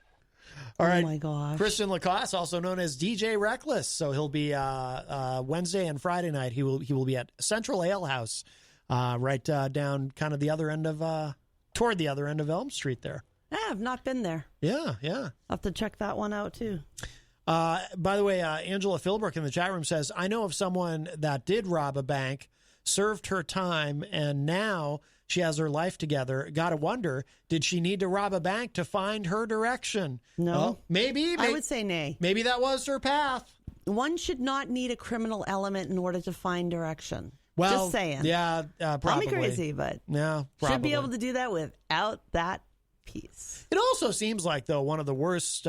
All right. Oh, my gosh. Christian LaCoss, also known as DJ Reckless. So he'll be Wednesday and Friday night. He will be at Central Ale House, right down kind of the other end of toward the other end of Elm Street there. I've not been there. Yeah. I'll have to check that one out, too. By the way, Angela Philbrook in the chat room says, I know of someone that did rob a bank, served her time, and now she has her life together. Gotta wonder, did she need to rob a bank to find her direction? No. Well, maybe. I would say nay. Maybe that was her path. One should not need a criminal element in order to find direction. Well, just saying. Yeah, probably. Call me crazy, but yeah, probably. should be able to do that without that piece. It also seems like, though, one of the worst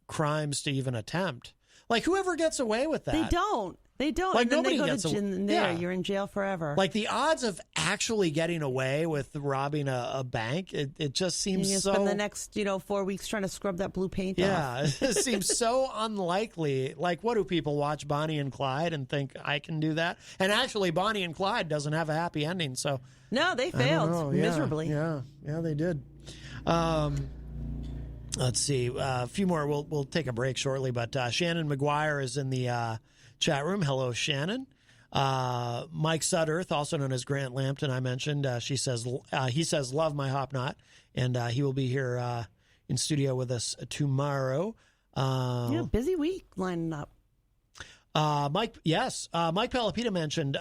crimes to even attempt. Like, whoever gets away with that? They don't. Like, and then they go to jail. Yeah. You're in jail forever. Like, the odds of actually getting away with robbing a bank, it just seems you so... spend the next, 4 weeks trying to scrub that blue paint off. Yeah, it seems so unlikely. Like, what do people watch Bonnie and Clyde and think, I can do that? And actually, Bonnie and Clyde doesn't have a happy ending, so... No, they failed miserably. Yeah, they did. Let's see. A few more. We'll take a break shortly, but Shannon McGuire is in the chat room. Hello, Shannon. Mike Sudderth, also known as Grant Lampton, I mentioned. He says, love my Hop Knot, and he will be here in studio with us tomorrow. Busy week lining up. Mike Pelopita mentioned,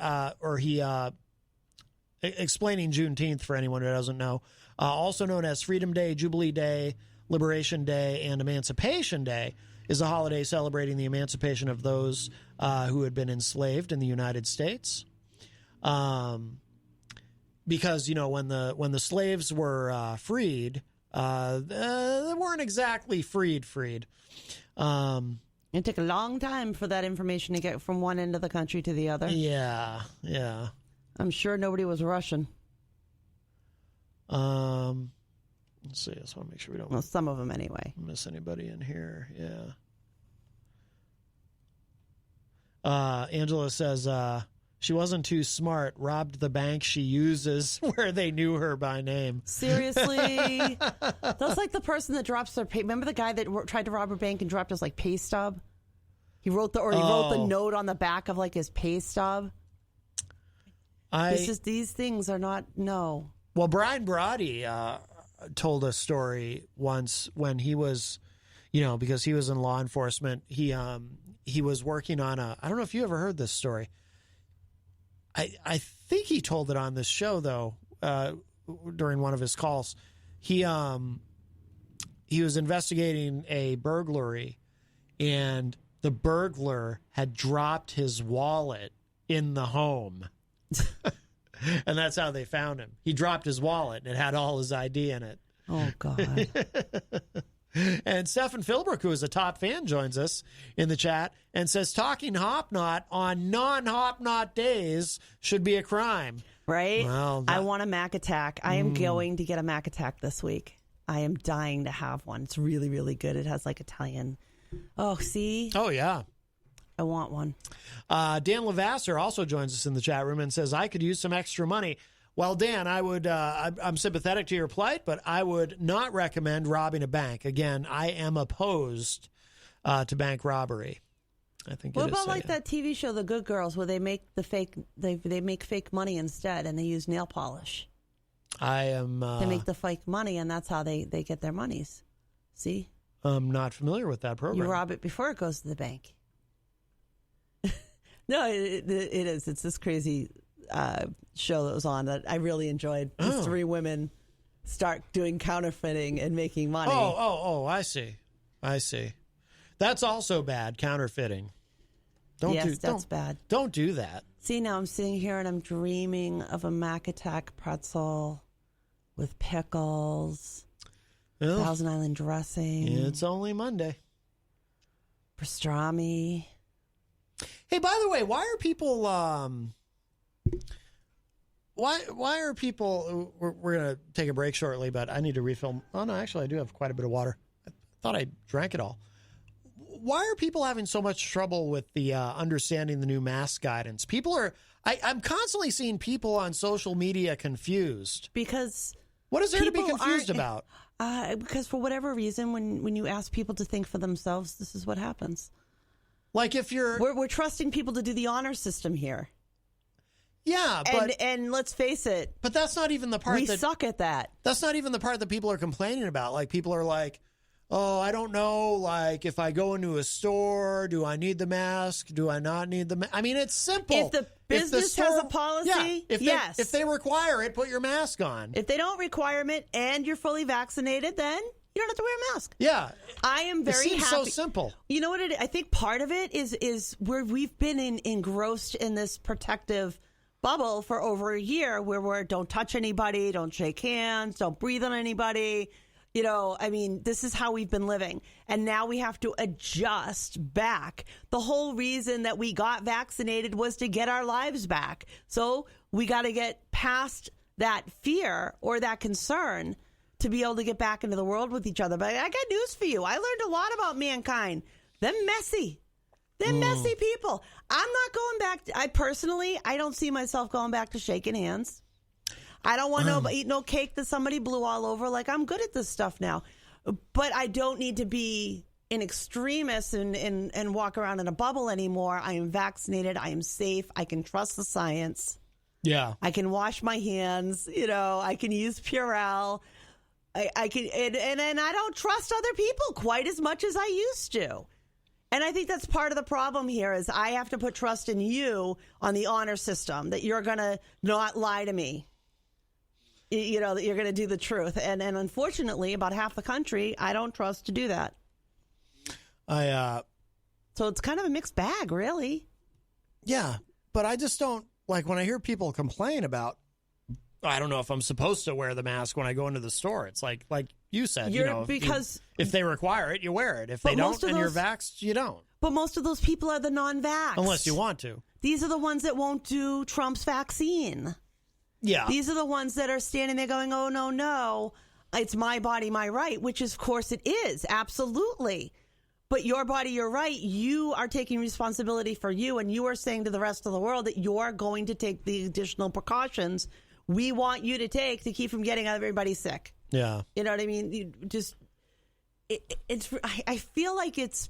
explaining Juneteenth for anyone who doesn't know, also known as Freedom Day, Jubilee Day, Liberation Day, and Emancipation Day, is a holiday celebrating the emancipation of those who had been enslaved in the United States. Because, when the slaves were freed, they weren't exactly freed. It took a long time for that information to get from one end of the country to the other. Yeah. I'm sure nobody was rushing. Let's see. I just want to make sure we don't. Well, some of them anyway. Miss anybody in here? Yeah. Angela says she wasn't too smart. Robbed the bank she uses where they knew her by name. Seriously, that's like the person that drops their pay. Remember the guy that tried to rob a bank and dropped his pay stub? He wrote the note on the back of his pay stub. These things are not no. Well, Brian Brody told a story once when he was, because he was in law enforcement. He was working on I don't know if you ever heard this story. I think he told it on this show though. During one of his calls, he was investigating a burglary, and the burglar had dropped his wallet in the home. And that's how they found him. He dropped his wallet, and it had all his ID in it. Oh, God. And Stefan Philbrook, who is a top fan, joins us in the chat and says, talking Hop Knot on non-Hop Knot days should be a crime. Right? Well, I want a Mac Attack. I am going to get a Mac Attack this week. I am dying to have one. It's really, really good. It has Italian. Oh, see? Oh, yeah. I want one. Dan Lavasser also joins us in the chat room and says, I could use some extra money. Well, Dan, I'm sympathetic to your plight, but I would not recommend robbing a bank. Again, I am opposed to bank robbery. I think. What about that TV show, The Good Girls, where they make they make fake money instead, and they use nail polish? They make the fake money, and that's how they get their monies. See? I'm not familiar with that program. You rob it before it goes to the bank. No, it is. It's this crazy show that was on that I really enjoyed. These three women start doing counterfeiting and making money. Oh, I see. That's also bad, counterfeiting. That's bad. Don't do that. See, now I'm sitting here and I'm dreaming of a Mac Attack pretzel with pickles, Thousand Island dressing. It's only Monday. Pastrami. Hey, by the way, why are people? Why are people? We're gonna take a break shortly, but I need to refill. Oh no, actually, I do have quite a bit of water. I thought I drank it all. Why are people having so much trouble with the understanding the new mask guidance? People are. I'm constantly seeing people on social media confused. Because what is there to be confused about? Because for whatever reason, when you ask people to think for themselves, this is what happens. Like if we're trusting people to do the honor system here. Yeah, but and let's face it. But that's not even the part we suck at that. That's not even the part that people are complaining about. Like people are like, "Oh, I don't know. Like if I go into a store, do I need the mask? Do I not need the mask?" I mean, it's simple. If the business has a policy, yes. If they require it, put your mask on. If they don't require it and you're fully vaccinated, then you don't have to wear a mask. Yeah. I am very happy. It seems so simple. You know what it is? I think part of it is where we've been engrossed in this protective bubble for over a year where we're don't touch anybody, don't shake hands, don't breathe on anybody. This is how we've been living. And now we have to adjust back. The whole reason that we got vaccinated was to get our lives back. So we got to get past that fear or that concern to be able to get back into the world with each other. But I got news for you. I learned a lot about mankind. They're messy. They're messy people. I'm not going back. I don't see myself going back to shaking hands. I don't want to eat no cake that somebody blew all over. Like, I'm good at this stuff now. But I don't need to be an extremist and walk around in a bubble anymore. I am vaccinated. I am safe. I can trust the science. Yeah. I can wash my hands. I can use Purell. I can, and I don't trust other people quite as much as I used to. And I think that's part of the problem here is I have to put trust in you on the honor system, that you're going to not lie to me. You know, that you're going to do the truth. And unfortunately, about half the country, I don't trust to do that. So it's kind of a mixed bag, really. Yeah, but I just don't, like, when I hear people complain about, I don't know if I'm supposed to wear the mask when I go into the store. It's like you said, because if they require it, you wear it. If they don't and you're vaxxed, you don't. But most of those people are the non-vaxxed. Unless you want to. These are the ones that won't do Trump's vaccine. Yeah. These are the ones that are standing there going, oh, no, it's my body, my right, which is, of course it is. Absolutely. But your body, your right, you are taking responsibility for you, and you are saying to the rest of the world that you're going to take the additional precautions we want you to take to keep from getting everybody sick. Yeah. You know what I mean? I feel like it's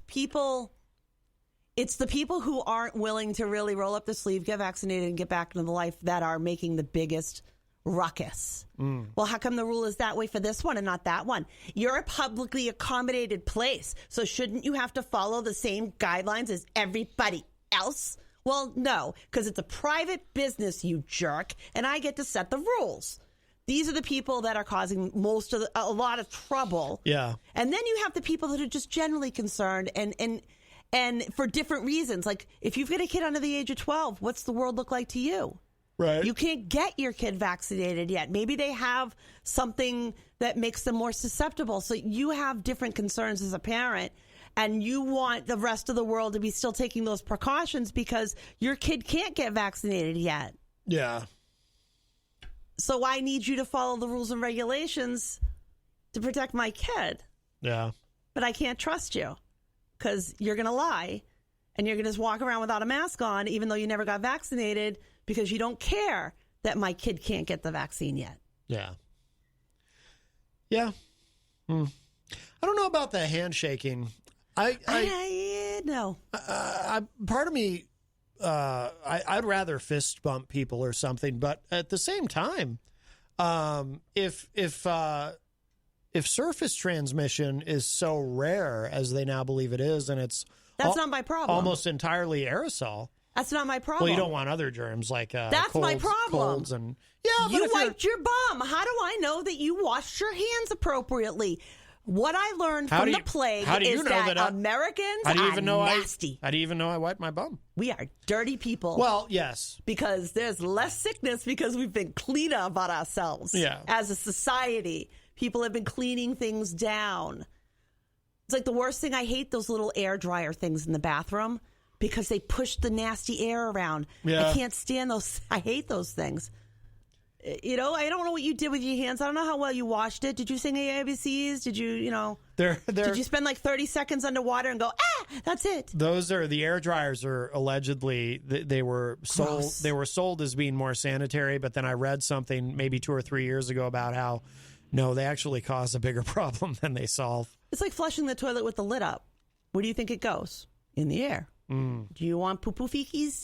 the people who aren't willing to really roll up the sleeve, get vaccinated, and get back into the life that are making the biggest ruckus. Well, how come the rule is that way for this one and not that one? You're a publicly accommodated place, so shouldn't you have to follow the same guidelines as everybody else? Well, no, because it's a private business, you jerk, and I get to set the rules. These are the people that are causing a lot of trouble. Yeah. And then you have the people that are just generally concerned and for different reasons. Like, if you've got a kid under the age of 12, what's the world look like to you? Right. You can't get your kid vaccinated yet. Maybe they have something that makes them more susceptible. So you have different concerns as a parent, and you want the rest of the world to be still taking those precautions because your kid can't get vaccinated yet. Yeah. So I need you to follow the rules and regulations to protect my kid. Yeah. But I can't trust you because you're going to lie and you're going to just walk around without a mask on even though you never got vaccinated because you don't care that my kid can't get the vaccine yet. Yeah. Yeah. I don't know about the handshaking. No. Part of me, I'd rather fist bump people or something, but at the same time, if surface transmission is so rare as they now believe it is, and that's not my problem. Almost entirely aerosol. That's not my problem. Well, you don't want other germs like that's my problem. Colds and yeah. You wiped your bum. How do I know that you washed your hands appropriately? What I learned from the plague is that Americans are nasty. How do you even know I wiped my bum? We are dirty people. Well, yes. Because there's less sickness because we've been cleaner about ourselves. Yeah. As a society, people have been cleaning things down. It's like the worst thing. I hate those little air dryer things in the bathroom because they push the nasty air around. Yeah. I can't stand those. I hate those things. You know, I don't know what you did with your hands. I don't know how well you washed it. Did you sing ABCs? Did you, did you spend like 30 seconds underwater and go, that's it? Those are the air dryers are allegedly, they were sold. Gross. They were sold as being more sanitary. But then I read something maybe 2 or 3 years ago about how, no, they actually cause a bigger problem than they solve. It's like flushing the toilet with the lid up. Where do you think it goes? In the air. Do you want poo-poo feekies,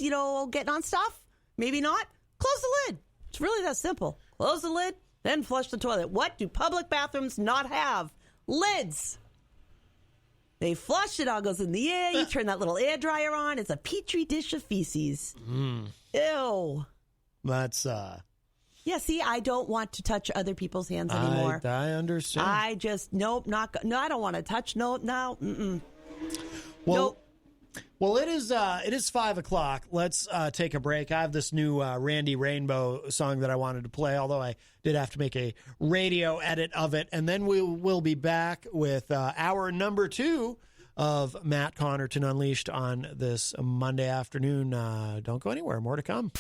getting on stuff? Maybe not. Close the lid. It's really that simple. Close the lid, then flush the toilet. What do public bathrooms not have? Lids. They flush, it all goes in the air. You turn that little air dryer on. It's a petri dish of feces. Ew. That's, Yeah, see, I don't want to touch other people's hands anymore. I understand. I just, I don't want to touch. No. Well, nope. Well, it is 5:00. Let's take a break. I have this new Randy Rainbow song that I wanted to play, although I did have to make a radio edit of it. And then we'll be back with hour number 2 of Matt Connarton Unleashed on this Monday afternoon. Don't go anywhere. More to come.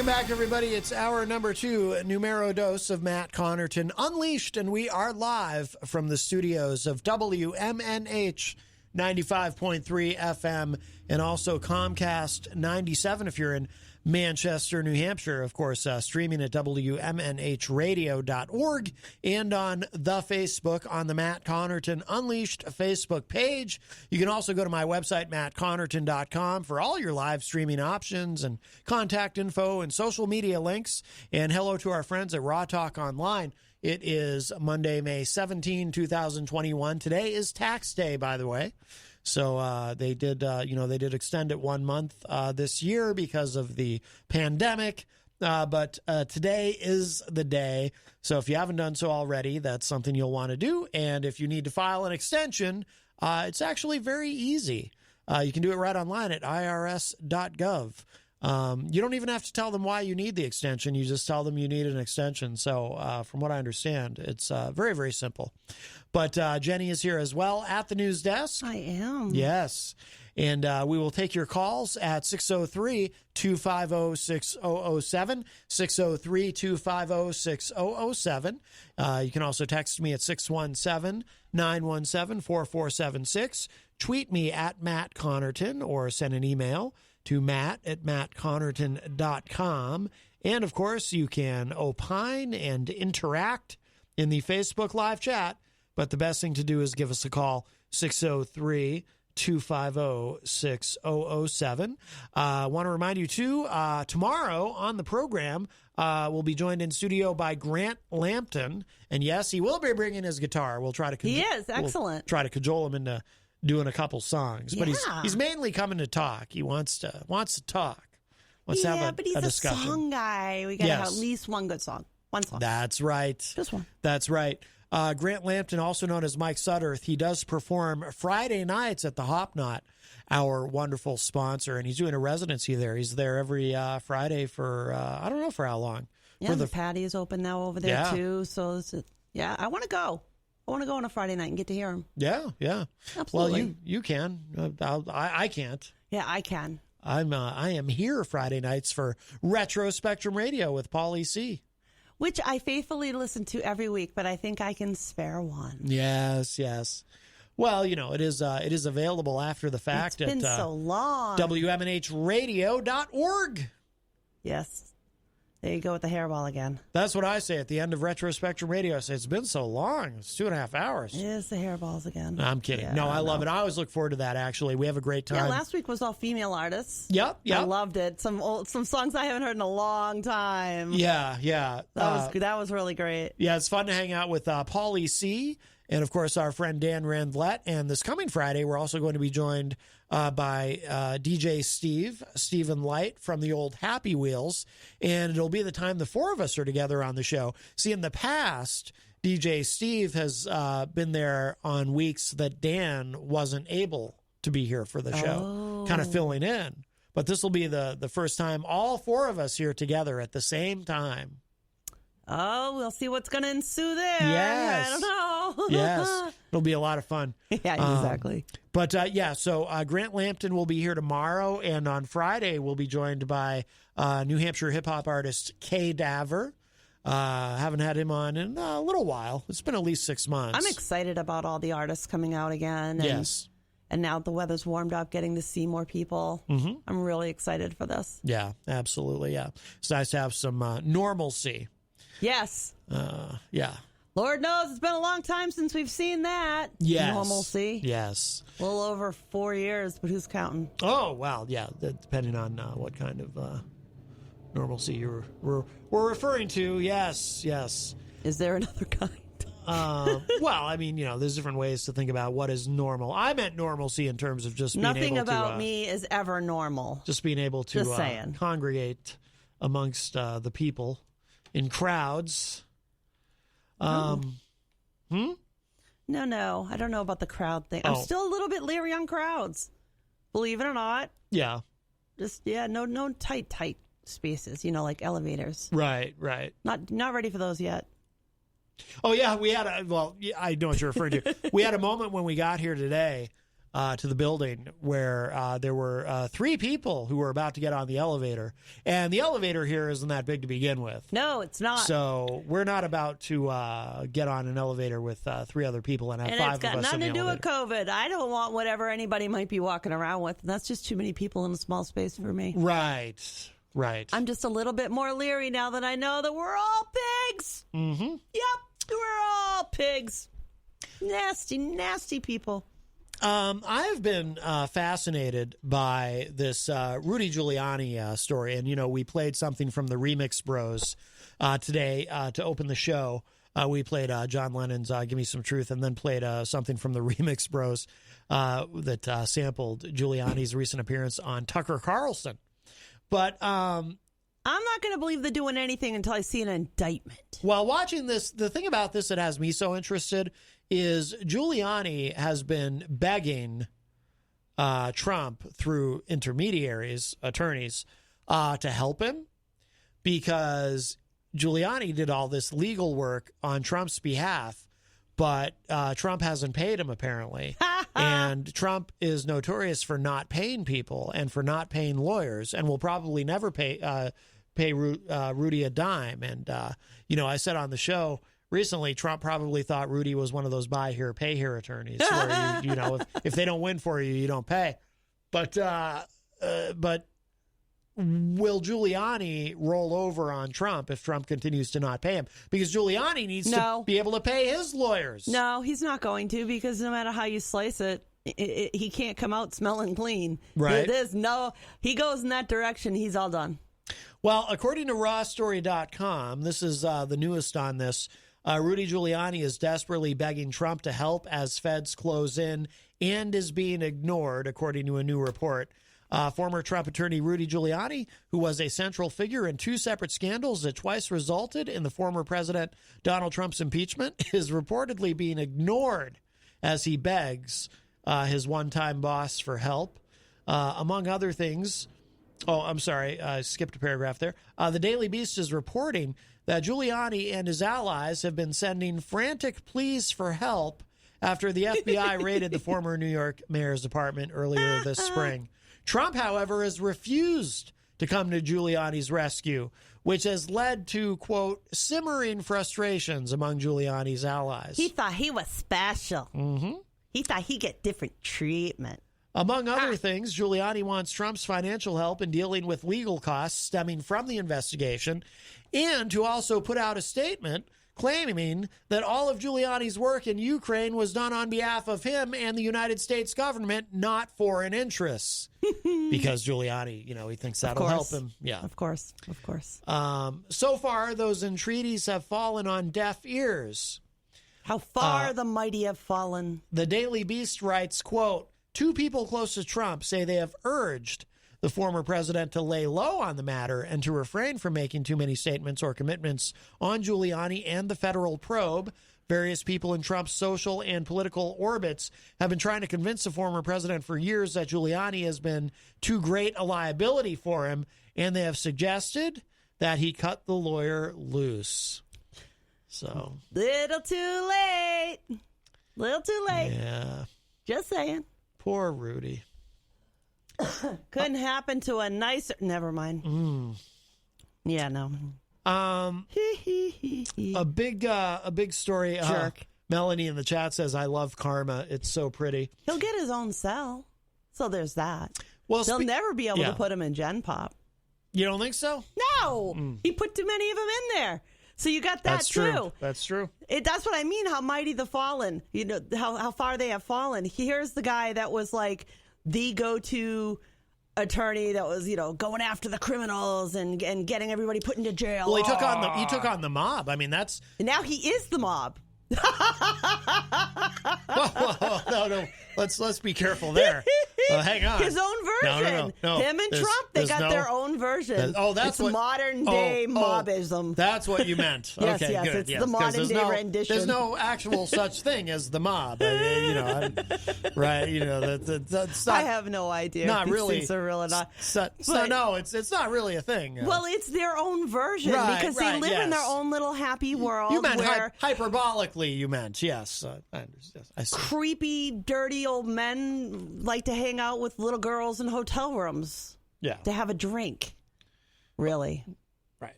Welcome back, everybody. It's hour number 2, numero dos of Matt Connarton Unleashed, and we are live from the studios of WMNH 95.3 FM and also Comcast 97 if you're in Manchester, New Hampshire. Of course, streaming at WMNHradio.org and on the Facebook on the Matt Connarton Unleashed Facebook page. You can also go to my website, mattconnerton.com, for all your live streaming options and contact info and social media links. And hello to our friends at Raw Talk Online. It is Monday, May 17, 2021. Today is tax day, by the way. So they did extend it 1 month this year because of the pandemic. But today is the day. So if you haven't done so already, that's something you'll want to do. And if you need to file an extension, it's actually very easy. You can do it right online at irs.gov. You don't even have to tell them why you need the extension. You just tell them you need an extension. So from what I understand, it's very, very simple. But Jenny is here as well at the news desk. I am. Yes. And we will take your calls at 603-250-6007, 603-250-6007. You can also text me at 617-917-4476. Tweet me at Matt Connarton or send an email to matt@mattconnerton.com. And, of course, you can opine and interact in the Facebook live chat. But the best thing to do is give us a call, 603-250-6007. I want to remind you, too, tomorrow on the program, we'll be joined in studio by Grant Lampton. And, yes, he will be bringing his guitar. We'll try to He is. Excellent. We'll try to cajole him into doing a couple songs. But he's mainly coming to talk. He wants to talk. Let's have a discussion. A song guy. We got to have at least one good song. One song. That's right. Just one. That's right. Grant Lampton, also known as Mike Sutterth, he does perform Friday nights at the Hop Knot, our wonderful sponsor, and he's doing a residency there. He's there every Friday for, I don't know for how long. Yeah, the patio is open now over there, too. So, I want to go. I want to go on a Friday night and get to hear him. Yeah. Absolutely. Well, you can. I can't. Yeah, I can. I am here Friday nights for Retro Spectrum Radio with Paulie C. Which I faithfully listen to every week, but I think I can spare one. Yes. Well, it is available after the fact. It's been so long. WMNHradio.org. Yes. There you go with the hairball again. That's what I say at the end of Retro Spectrum Radio. I say, it's been so long. It's 2.5 hours. It is the hairballs again. I'm kidding. Yeah, no, I love it. I always look forward to that, actually. We have a great time. Yeah, last week was all female artists. Yep. I loved it. Some songs I haven't heard in a long time. Yeah. That was really great. Yeah, it's fun to hang out with Paulie C. and, of course, our friend Dan Randlett. And this coming Friday, we're also going to be joined by DJ Stephen Light from the old Happy Wheels. And it'll be the time the four of us are together on the show. See, in the past, DJ Steve has been there on weeks that Dan wasn't able to be here for the show, kind of filling in. But this will be the first time all four of us here together at the same time. Oh, we'll see what's going to ensue there. Yes. I don't know. Yes. It'll be a lot of fun. Yeah, exactly. So Grant Lampton will be here tomorrow, and on Friday we'll be joined by New Hampshire hip-hop artist Kay Daver. Haven't had him on in a little while. It's been at least 6 months. I'm excited about all the artists coming out again. Yes. And now the weather's warmed up, getting to see more people. Mm-hmm. I'm really excited for this. Yeah, absolutely, yeah. It's nice to have some normalcy. Yes. Yeah. Lord knows it's been a long time since we've seen that. Yes. Normalcy. Yes. A little over 4 years, but who's counting? Oh, well, yeah, depending on what kind of normalcy we're referring to. Yes. Is there another kind? Well, I mean, there's different ways to think about what is normal. I meant normalcy in terms of just being Nothing able to... Nothing about me is ever normal. Just being able to congregate amongst the people in crowds. No, I don't know about the crowd thing. I'm still a little bit leery on crowds, believe it or not. Yeah. Just, no tight spaces, like elevators. Right. Not ready for those yet. Oh, yeah, we had I know what you're referring to. We had a moment when we got here today to the building where there were 3 people who were about to get on the elevator. And the elevator here isn't that big to begin with. No, it's not. So we're not about to get on an elevator with 3 other people and have 5 of us in the elevator. And it's got nothing to do with COVID. I don't want whatever anybody might be walking around with. That's just too many people in a small space for me. Right. I'm just a little bit more leery now that I know that we're all pigs. Mm-hmm. Yep, we're all pigs. Nasty, nasty people. I've been fascinated by this Rudy Giuliani story. And, we played something from the Remix Bros today to open the show. We played John Lennon's Give Me Some Truth, and then played something from the Remix Bros that sampled Giuliani's recent appearance on Tucker Carlson. But I'm not going to believe they're doing anything until I see an indictment. While watching this, the thing about this that has me so interested is Giuliani has been begging Trump through intermediaries, attorneys, to help him, because Giuliani did all this legal work on Trump's behalf, but Trump hasn't paid him, apparently. And Trump is notorious for not paying people and for not paying lawyers, and will probably never pay Rudy a dime. And, I said on the show recently, Trump probably thought Rudy was one of those buy here, pay here attorneys where, if they don't win for you, you don't pay. But will Giuliani roll over on Trump if Trump continues to not pay him? Because Giuliani needs to be able to pay his lawyers. No, he's not going to, because no matter how you slice it, he can't come out smelling clean. Right. He goes in that direction, he's all done. Well, according to rawstory.com, this is the newest on this, Rudy Giuliani is desperately begging Trump to help as feds close in and is being ignored, according to a new report. Former Trump attorney Rudy Giuliani, who was a central figure in 2 separate scandals that twice resulted in the former President Donald Trump's impeachment, is reportedly being ignored as he begs his one-time boss for help. Among other things, I'm sorry, I skipped a paragraph there. The Daily Beast is reporting that Giuliani and his allies have been sending frantic pleas for help after the FBI raided the former New York mayor's apartment earlier this spring. Trump, however, has refused to come to Giuliani's rescue, which has led to, quote, simmering frustrations among Giuliani's allies. He thought he was special. Mm-hmm. He thought he'd get different treatment. Among other things, Giuliani wants Trump's financial help in dealing with legal costs stemming from the investigation, and to also put out a statement claiming that all of Giuliani's work in Ukraine was done on behalf of him and the United States government, not foreign interests. Because Giuliani, he thinks that'll help him. Yeah, of course. So far, those entreaties have fallen on deaf ears. How far the mighty have fallen. The Daily Beast writes, quote, 2 people close to Trump say they have urged the former president to lay low on the matter and to refrain from making too many statements or commitments on Giuliani and the federal probe. Various people in Trump's social and political orbits have been trying to convince the former president for years that Giuliani has been too great a liability for him, and they have suggested that he cut the lawyer loose. So, Little too late. Yeah. Just saying. Poor Rudy. Couldn't happen to a nicer... Never mind. Yeah, no. A big story. Jerk. Melanie in the chat says, I love karma. It's so pretty. He'll get his own cell. So there's that. Well, they'll never be able to put him in Gen Pop. You don't think so? No. He put too many of them in there. So you got that too. That's true. That's what I mean. How mighty the fallen. How far they have fallen. Here's the guy that was like the go-to attorney that was going after the criminals and getting everybody put into jail. Well, he took on the mob. I mean, that's now he is the mob. Whoa, no. Let's be careful there. hang on. His own version. No. Him and Trump, they got their own version. That's it's modern day mobism. That's what you meant. Yes, okay, yes, good. it's the modern day rendition. There's no actual such thing as the mob. Right? That's not, I have no idea. Not if really. These are real or not. No, it's not really a thing. Well, it's their own version because they live in their own little happy world. You meant where hyperbolically. You meant yes. I understand. I see. Creepy, dirty old men like to hang out with little girls in hotel rooms. Yeah. To have a drink. Really. Right.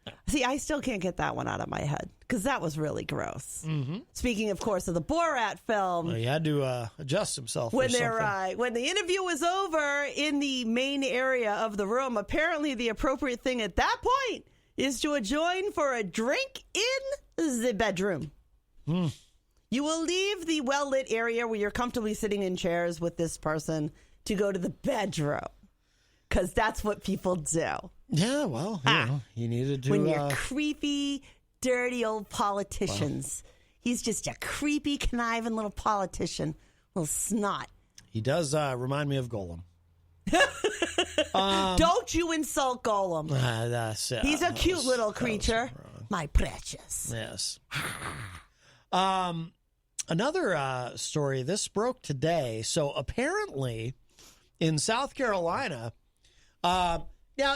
Yeah. See, I still can't get that one out of my head because that was really gross. Mm-hmm. Speaking, of course, of the Borat film. Well, he had to adjust himself. When the interview was over in the main area of the room, apparently the appropriate thing at that point is to join for a drink in the bedroom. Mm. You will leave the well-lit area where you're comfortably sitting in chairs with this person to go to the bedroom. Because that's what people do. Yeah, well, you needed to... When you're creepy, dirty old politicians. Well, he's just a creepy, conniving little politician. Little snot. He does remind me of Golem. Don't you insult Golem. He's a cute little creature. My precious. Yes. Another story. This broke today. So apparently in South Carolina... Now,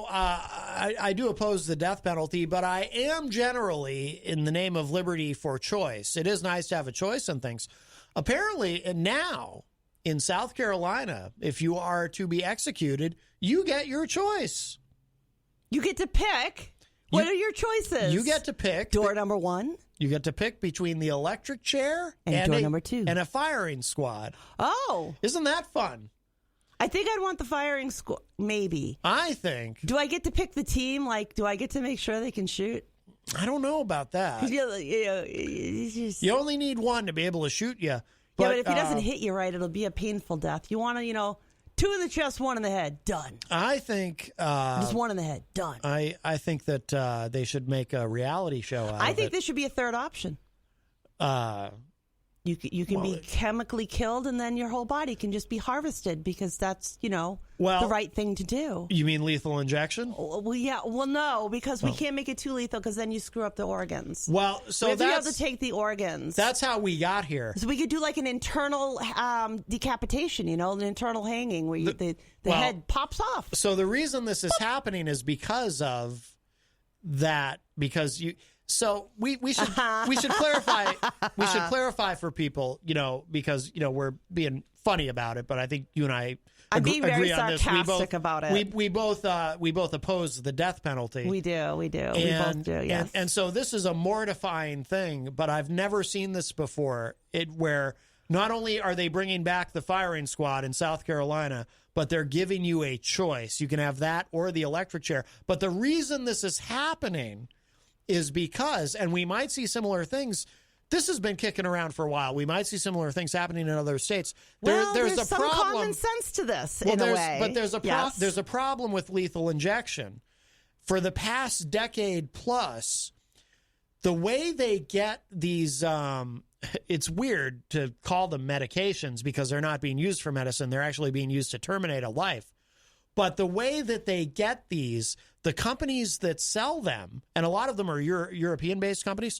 I do oppose the death penalty, but I am generally in the name of liberty for choice. It is nice to have a choice on things. Apparently, now in South Carolina, if you are to be executed, you get your choice. You get to pick. What are your choices? You get to pick. Door number 1. You get to pick between the electric chair and door number 2. And a firing squad. Oh. Isn't that fun? I think I'd want the firing squad, maybe. I think. Do I get to pick the team? Like, do I get to make sure they can shoot? I don't know about that. You only need one to be able to shoot you. But if he doesn't hit you right, it'll be a painful death. You want to, 2 in the chest, 1 in the head. Done. I think... just 1 in the head. Done. I think that they should make a reality show out of it. I think there should be a third option. You can be chemically killed, and then your whole body can just be harvested because that's, the right thing to do. You mean lethal injection? Well, yeah. Well, no, because we can't make it too lethal because then you screw up the organs. Well, so we have to take the organs. That's how we got here. So we could do like an internal decapitation, an internal hanging where the head pops off. So the reason this is happening is because of that, because you... So we should clarify for people, because we're being funny about it, but I think you and I agree very on this. Sarcastic about it. We both oppose the death penalty. We do. We both do. Yes. And so this is a mortifying thing, but I've never seen this before. Where not only are they bringing back the firing squad in South Carolina, but they're giving you a choice. You can have that or the electric chair. But the reason this is happening is because, and we might see similar things. This has been kicking around for a while. We might see similar things happening in other states. There's some common sense to this in a way. But there's a problem with lethal injection. For the past decade plus, the way they get these, it's weird to call them medications because they're not being used for medicine. They're actually being used to terminate a life. But the way that they get these, the companies that sell them, and a lot of them are European-based companies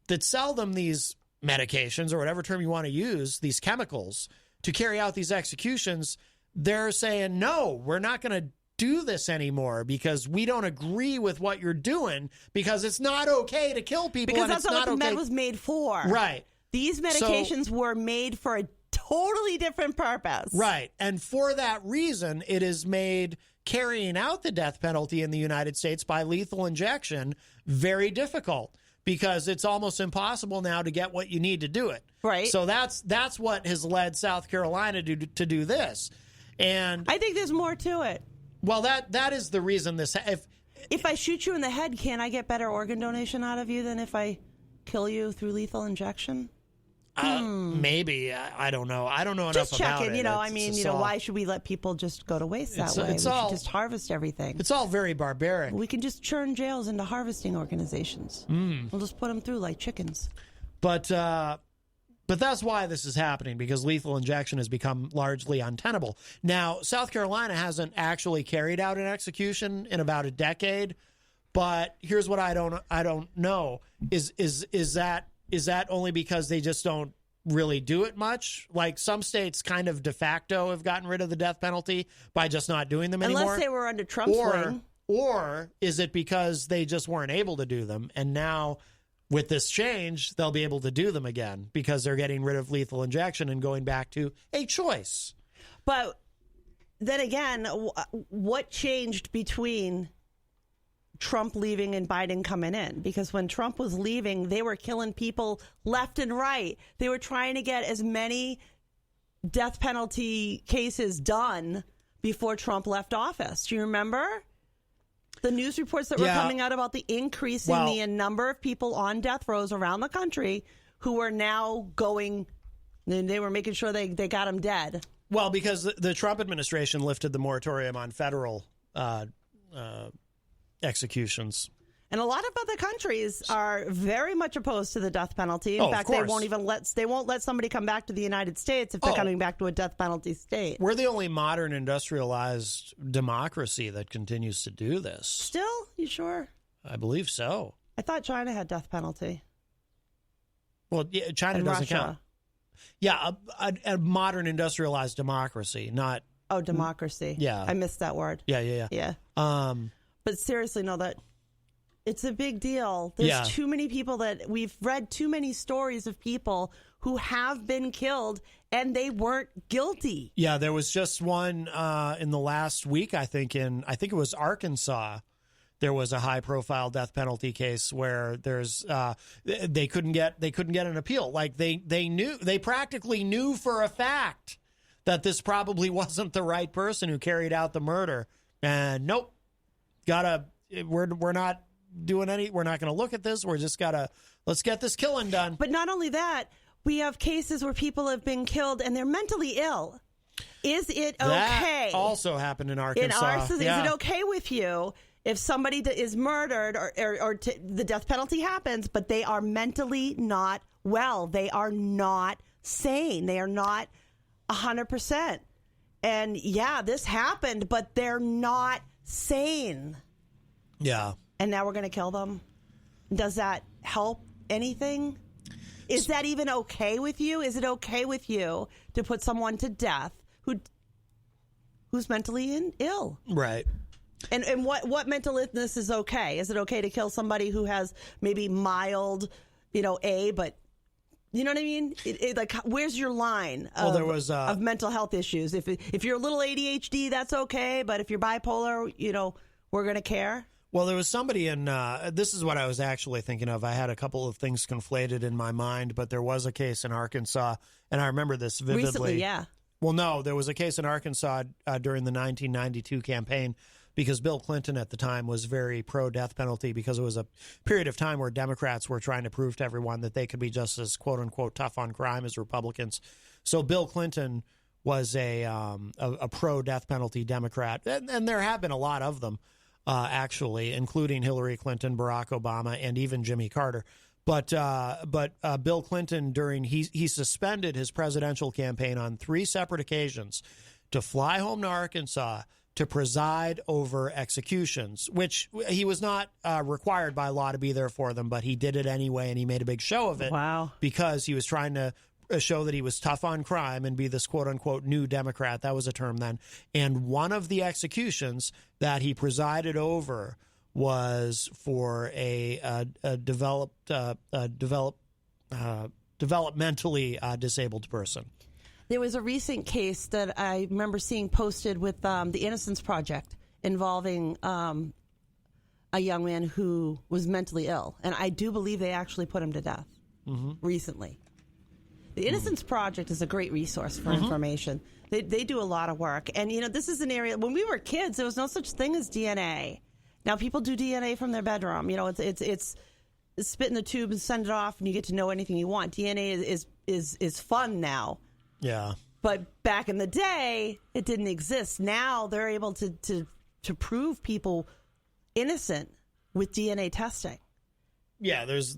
that sell them these medications or whatever term you want to use, these chemicals, to carry out these executions, they're saying, no, we're not going to do this anymore because we don't agree with what you're doing because it's not okay to kill people. Because that's not what the med was made for. Right. These medications were made for a totally different purpose. Right. And for that reason, it is made carrying out the death penalty in the United States by lethal injection very difficult because it's almost impossible now to get what you need to do it. Right. So that's what has led South Carolina to do this. And I think there's more to it. Well, that is the reason this... If I shoot you in the head, can I get better organ donation out of you than if I kill you through lethal injection? Maybe. I don't know. I don't know enough just about it. Just checking, why should we let people just go to waste that way? We should just harvest everything. It's all very barbaric. We can just churn jails into harvesting organizations. We'll just put them through like chickens. But But that's why this is happening, because lethal injection has become largely untenable. Now, South Carolina hasn't actually carried out an execution in about a decade, but here's what I don't know. Is that only because they just don't really do it much? Like, some states kind of de facto have gotten rid of the death penalty by just not doing them anymore. Unless they were under Trump's wing. Or is it because they just weren't able to do them, and now with this change, they'll be able to do them again because they're getting rid of lethal injection and going back to a choice? But then again, what changed between Trump leaving and Biden coming in? Because when Trump was leaving, they were killing people left and right. They were trying to get as many death penalty cases done before Trump left office. Do you remember the news reports that were coming out about the increase in the number of people on death rows around the country who are now going, and they were making sure they got them dead? Well, because the Trump administration lifted the moratorium on federal executions. And a lot of other countries are very much opposed to the death penalty. In fact, they won't let somebody come back to the United States if they're coming back to a death penalty state. We're the only modern industrialized democracy that continues to do this. Still? You sure? I believe so. I thought China had death penalty. Well, yeah, China and doesn't Russia. count. Yeah, a modern industrialized democracy, not... Oh, democracy. Yeah. I missed that word. Yeah. But seriously, no, it's a big deal. There's too many people that we've read too many stories of people who have been killed and they weren't guilty. Yeah, there was just one in the last week, I think it was Arkansas. There was a high-profile death penalty case where they couldn't get an appeal. Like they practically knew for a fact that this probably wasn't the right person who carried out the murder. And nope, we're not doing we're not going to look at this. We're just let's get this killing done. But not only that, we have cases where people have been killed and they're mentally ill. Is it okay? That also happened in Arkansas. Is it okay with you if somebody is murdered or the death penalty happens, but they are mentally not well? They are not sane. They are not 100%. And this happened, but they're not sane. Yeah. And now we're going to kill them? Does that help anything? Is that even okay with you? Is it okay with you to put someone to death who's mentally ill? Right. And what mental illness is okay? Is it okay to kill somebody who has maybe mild, but you know what I mean? Like, where's your line of mental health issues? If you're a little ADHD, that's okay. But if you're bipolar, we're going to care. Well, there was somebody this is what I was actually thinking of. I had a couple of things conflated in my mind, but there was a case in Arkansas, and I remember this vividly. Recently, yeah. Well, no, there was a case in Arkansas during the 1992 campaign because Bill Clinton at the time was very pro-death penalty because it was a period of time where Democrats were trying to prove to everyone that they could be just as quote-unquote tough on crime as Republicans. So Bill Clinton was a pro-death penalty Democrat, and there have been a lot of them. Actually, including Hillary Clinton, Barack Obama, and even Jimmy Carter. But Bill Clinton, he suspended his presidential campaign on 3 separate occasions to fly home to Arkansas to preside over executions, which he was not required by law to be there for them, but he did it anyway, and he made a big show of it. Wow. Because he was trying to show that he was tough on crime and be this quote-unquote new Democrat. That was a term then. And one of the executions that he presided over was for a developmentally disabled person. There was a recent case that I remember seeing posted with the Innocence Project involving a young man who was mentally ill. And I do believe they actually put him to death recently. The Innocence Project is a great resource for information. They do a lot of work. And, this is an area, when we were kids, there was no such thing as DNA. Now, people do DNA from their bedroom. It's spit in the tube and send it off, and you get to know anything you want. DNA is fun now. Yeah. But back in the day, it didn't exist. Now they're able to prove innocent with DNA testing. Yeah, there's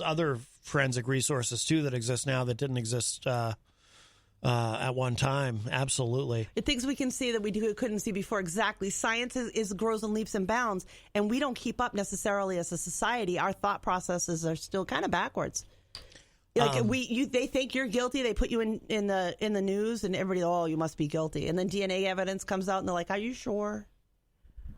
other forensic resources, too, that exist now that didn't exist at one time. Absolutely. Things we can see that we couldn't see before. Exactly. Science grows in leaps and bounds, and we don't keep up necessarily as a society. Our thought processes are still kind of backwards. Like they think you're guilty. They put you in the news, and everybody, oh, you must be guilty. And then DNA evidence comes out, and they're like, "Are you sure?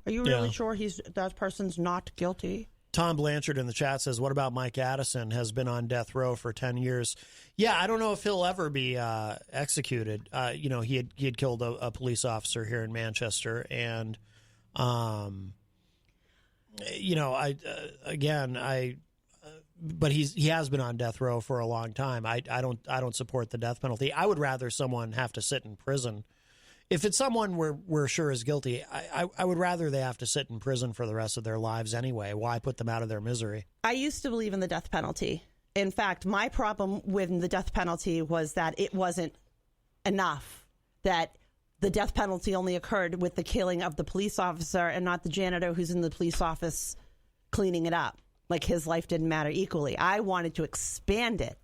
Are you really sure that person's not guilty?" Tom Blanchard in the chat says, "What about Mike Addison? Has been on death row for 10 years." Yeah, I don't know if he'll ever be executed. He had killed a police officer here in Manchester, and but he has been on death row for a long time. I don't support the death penalty. I would rather someone have to sit in prison. If it's someone we're sure is guilty, I would rather they have to sit in prison for the rest of their lives anyway. Why put them out of their misery? I used to believe in the death penalty. In fact, my problem with the death penalty was that it wasn't enough, that the death penalty only occurred with the killing of the police officer and not the janitor who's in the police office cleaning it up. Like his life didn't matter equally. I wanted to expand it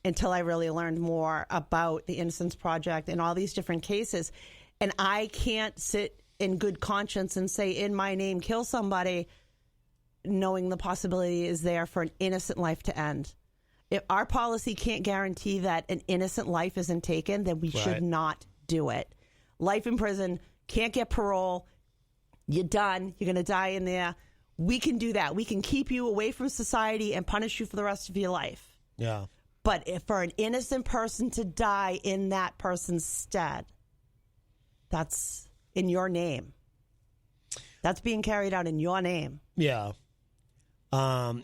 until I really learned more about the Innocence Project and all these different cases. And I can't sit in good conscience and say, in my name, kill somebody, knowing the possibility is there for an innocent life to end. If our policy can't guarantee that an innocent life isn't taken, then we should not do it. Life in prison, can't get parole, you're done, you're going to die in there. We can do that. We can keep you away from society and punish you for the rest of your life. Yeah. But if for an innocent person to die in that person's stead, that's in your name. That's being carried out in your name. Yeah.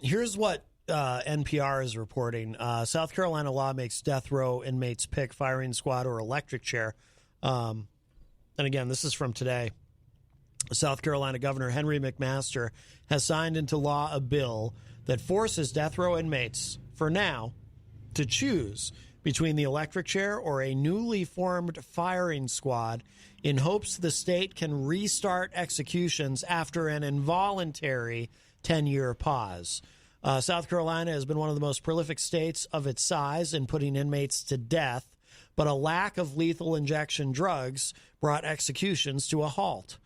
Here's what NPR is reporting. South Carolina law makes death row inmates pick firing squad or electric chair. And again, this is from today. South Carolina Governor Henry McMaster has signed into law a bill that forces death row inmates, for now, to choose between the electric chair or a newly formed firing squad in hopes the state can restart executions after an involuntary 10-year pause. South Carolina has been one of the most prolific states of its size in putting inmates to death, but a lack of lethal injection drugs brought executions to a halt.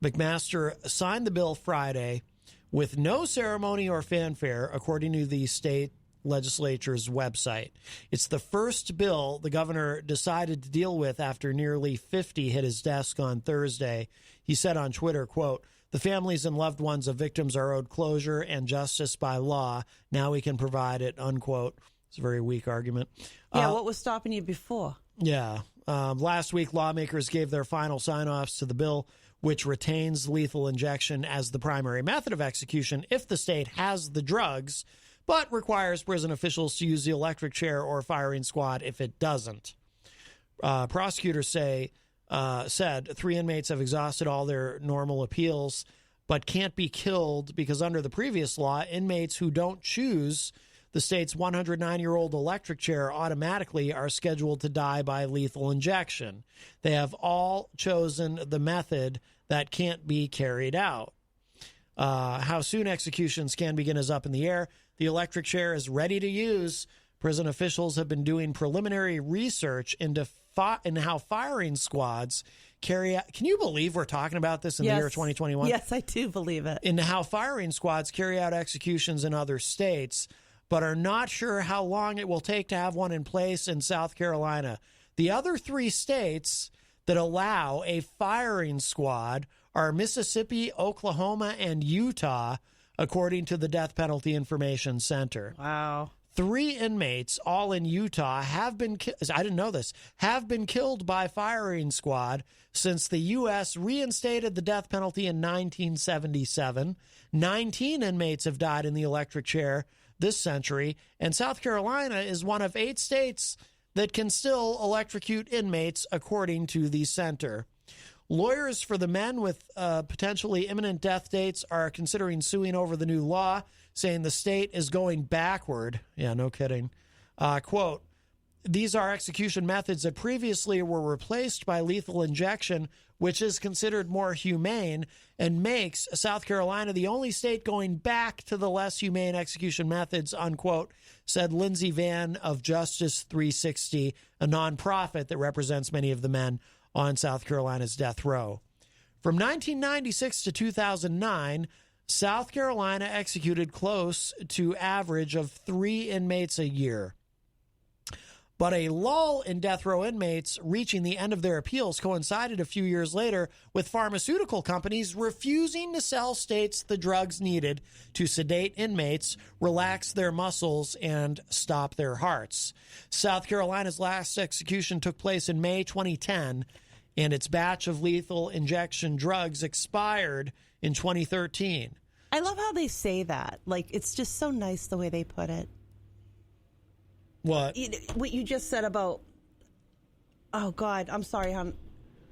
McMaster signed the bill Friday with no ceremony or fanfare, according to the state legislature's website. It's the first bill the governor decided to deal with after nearly 50 hit his desk on Thursday. He said on Twitter, quote, "The families and loved ones of victims are owed closure and justice by law. Now we can provide it," unquote. It's a very weak argument. Yeah, what was stopping you before? Yeah. Last week, lawmakers gave their final sign-offs to the bill, which retains lethal injection as the primary method of execution if the state has the drugs, but requires prison officials to use the electric chair or firing squad if it doesn't. Prosecutors said 3 inmates have exhausted all their normal appeals, but can't be killed because under the previous law, inmates who don't choose the state's 109-year-old electric chair automatically are scheduled to die by lethal injection. They have all chosen the method that can't be carried out. How soon executions can begin is up in the air. The electric chair is ready to use. Prison officials have been doing preliminary research into how firing squads carry out. Can you believe we're talking about this in the year 2021? Yes, I do believe it. Into how firing squads carry out executions in other states, but are not sure how long it will take to have one in place in South Carolina. The other 3 states that allow a firing squad are Mississippi, Oklahoma, and Utah, according to the Death Penalty Information Center. Wow. 3 inmates, all in Utah, have been killed by firing squad since the U.S. reinstated the death penalty in 1977. 19 inmates have died in the electric chair this century, and South Carolina is one of 8 states that can still electrocute inmates, according to the center. Lawyers for the men with potentially imminent death dates are considering suing over the new law, saying the state is going backward. Yeah, no kidding. Quote, These are execution methods that previously were replaced by lethal injection, which is considered more humane and makes South Carolina the only state going back to the less humane execution methods, unquote, said Lindsey Vann of Justice 360, a nonprofit that represents many of the men on South Carolina's death row. From 1996 to 2009, South Carolina executed close to average of 3 inmates a year. But a lull in death row inmates reaching the end of their appeals coincided a few years later with pharmaceutical companies refusing to sell states the drugs needed to sedate inmates, relax their muscles, and stop their hearts. South Carolina's last execution took place in May 2010, and its batch of lethal injection drugs expired in 2013. I love how they say that. Like, it's just so nice the way they put it. What you just said about, oh, God, I'm sorry, hon.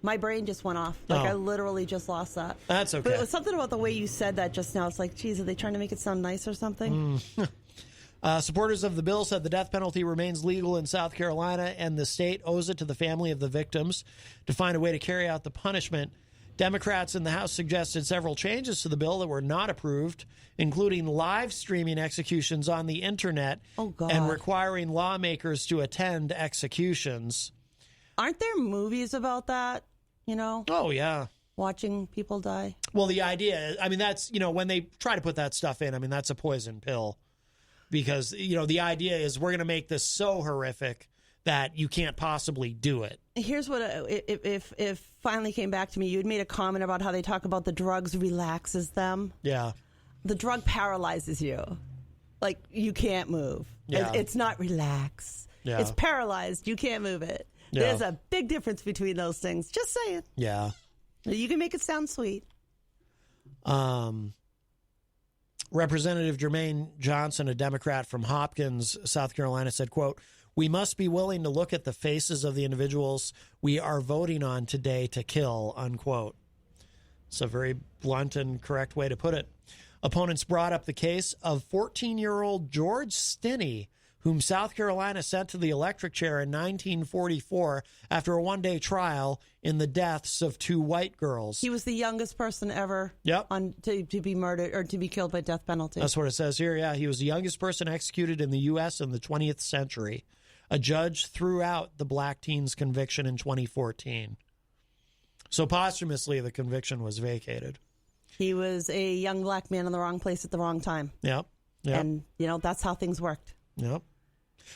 My brain just went off. I literally just lost that. That's okay. But it was something about the way you said that just now. It's like, geez, are they trying to make it sound nice or something? Supporters of the bill said the death penalty remains legal in South Carolina, and the state owes it to the family of the victims to find a way to carry out the punishment. Democrats in the House suggested several changes to the bill that were not approved, including live streaming executions on the internet and requiring lawmakers to attend executions. Aren't there movies about that, Oh, yeah. Watching people die? Well, the idea, that's, when they try to put that stuff in, that's a poison pill. Because, the idea is we're going to make this so horrific that you can't possibly do it. Here's what, if finally came back to me, you'd made a comment about how they talk about the drugs relaxes them. Yeah. The drug paralyzes you. Like, you can't move. Yeah. It's not relax. Yeah. It's paralyzed. You can't move it. Yeah. There's a big difference between those things. Just saying. Yeah. You can make it sound sweet. Representative Jermaine Johnson, a Democrat from Hopkins, South Carolina, said, quote, "We must be willing to look at the faces of the individuals we are voting on today to kill," unquote. It's a very blunt and correct way to put it. Opponents brought up the case of 14-year-old George Stinney, whom South Carolina sent to the electric chair in 1944 after a one-day trial in the deaths of 2 white girls. He was the youngest person ever to be murdered or to be killed by death penalty. That's what it says here, yeah. He was the youngest person executed in the U.S. in the 20th century. A judge threw out the black teen's conviction in 2014. So posthumously, the conviction was vacated. He was a young black man in the wrong place at the wrong time. Yep. And, that's how things worked. Yep.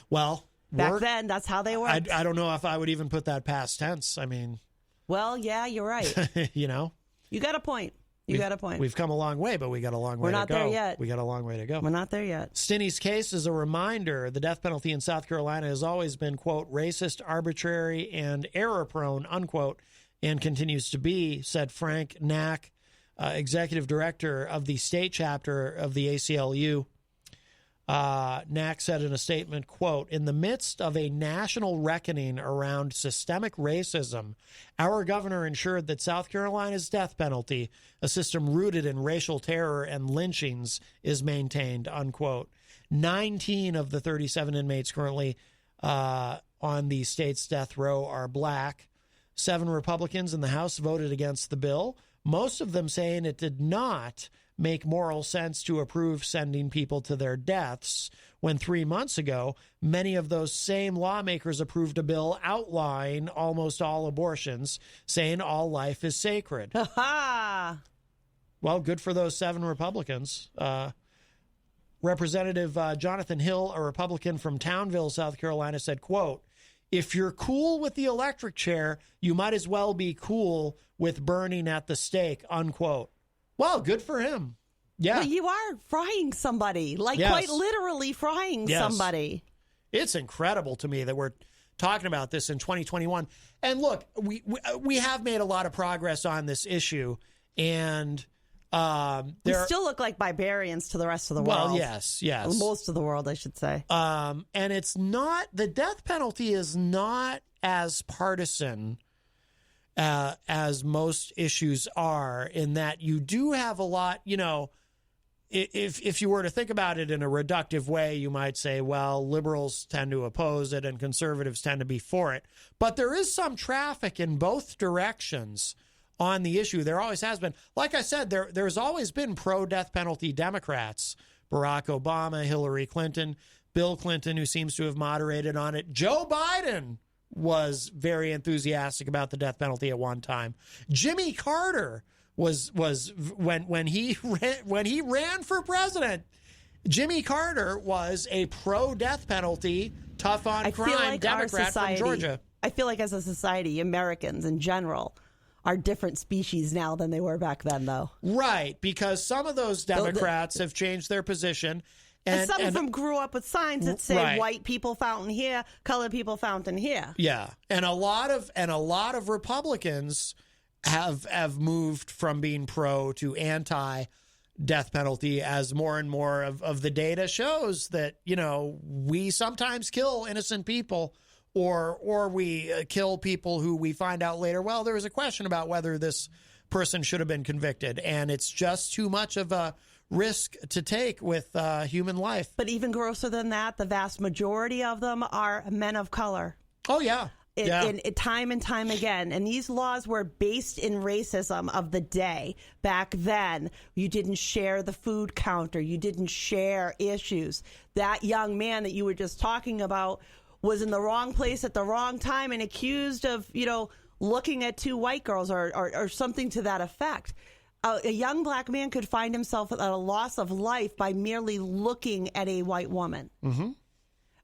Well, back then, that's how they worked. I don't know if I would even put that past tense. Well, yeah, you're right. You got a point. Got a point. We've come a long way, but we got a long way to go. We're not there yet. We got a long way to go. We're not there yet. Stinney's case is a reminder the death penalty in South Carolina has always been, quote, racist, arbitrary, and error-prone, unquote, and continues to be, said Frank Knack, executive director of the state chapter of the ACLU. Knack said in a statement, quote, "In the midst of a national reckoning around systemic racism, our governor ensured that South Carolina's death penalty, a system rooted in racial terror and lynchings, is maintained," unquote. 19 of the 37 inmates currently on the state's death row are black. 7 Republicans in the House voted against the bill, most of them saying it did not make moral sense to approve sending people to their deaths, when 3 months ago, many of those same lawmakers approved a bill outlawing almost all abortions, saying all life is sacred. Well, good for those 7 Republicans. Representative Jonathan Hill, a Republican from Townville, South Carolina, said, quote, "If you're cool with the electric chair, you might as well be cool with burning at the stake," unquote. Well, good for him. Yeah. Well, you are frying somebody, quite literally frying somebody. It's incredible to me that we're talking about this in 2021. And look, we have made a lot of progress on this issue, and we still look like barbarians to the rest of the world. Well, yes. Most of the world, I should say. And it's not, the death penalty is not as partisan as most issues are, in that you do have a lot, if you were to think about it in a reductive way, you might say, well, liberals tend to oppose it and conservatives tend to be for it. But there is some traffic in both directions on the issue. There always has been. Like I said, there's always been pro-death penalty Democrats. Barack Obama, Hillary Clinton, Bill Clinton, who seems to have moderated on it. Joe Biden was very enthusiastic about the death penalty at one time. Jimmy Carter was when he ran for president. Jimmy Carter was a pro-death penalty, tough on crime Democrat from Georgia. I feel like as a society, Americans in general are different species now than they were back then, though. Right, because some of those Democrats have changed their position. And some of them grew up with signs that say white people fountain here, colored people fountain here. Yeah, and a lot of Republicans have moved from being pro to anti death penalty as more and more of the data shows that, you know, we sometimes kill innocent people or we kill people who we find out later, well, there was a question about whether this person should have been convicted, and it's just too much of a risk to take with human life. But even grosser than that, the vast majority of them are men of color. Oh, yeah. Time and time again. And these laws were based in racism of the day. Back then, you didn't share the food counter. You didn't share issues. That young man that you were just talking about was in the wrong place at the wrong time and accused of, you know, looking at two white girls or something to that effect. A young black man could find himself at a loss of life by merely looking at a white woman. Mm-hmm.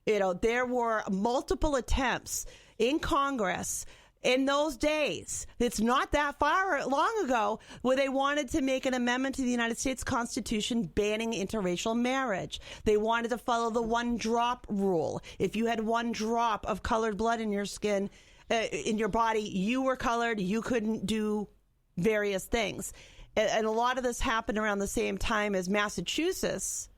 You know, there were multiple attempts in Congress in those days. It's not that long ago where they wanted to make an amendment to the United States Constitution banning interracial marriage. They wanted to follow the one drop rule. If you had one drop of colored blood in your skin, in your body, you were colored. You couldn't do various things. And a lot of this happened around the same time as Massachusetts,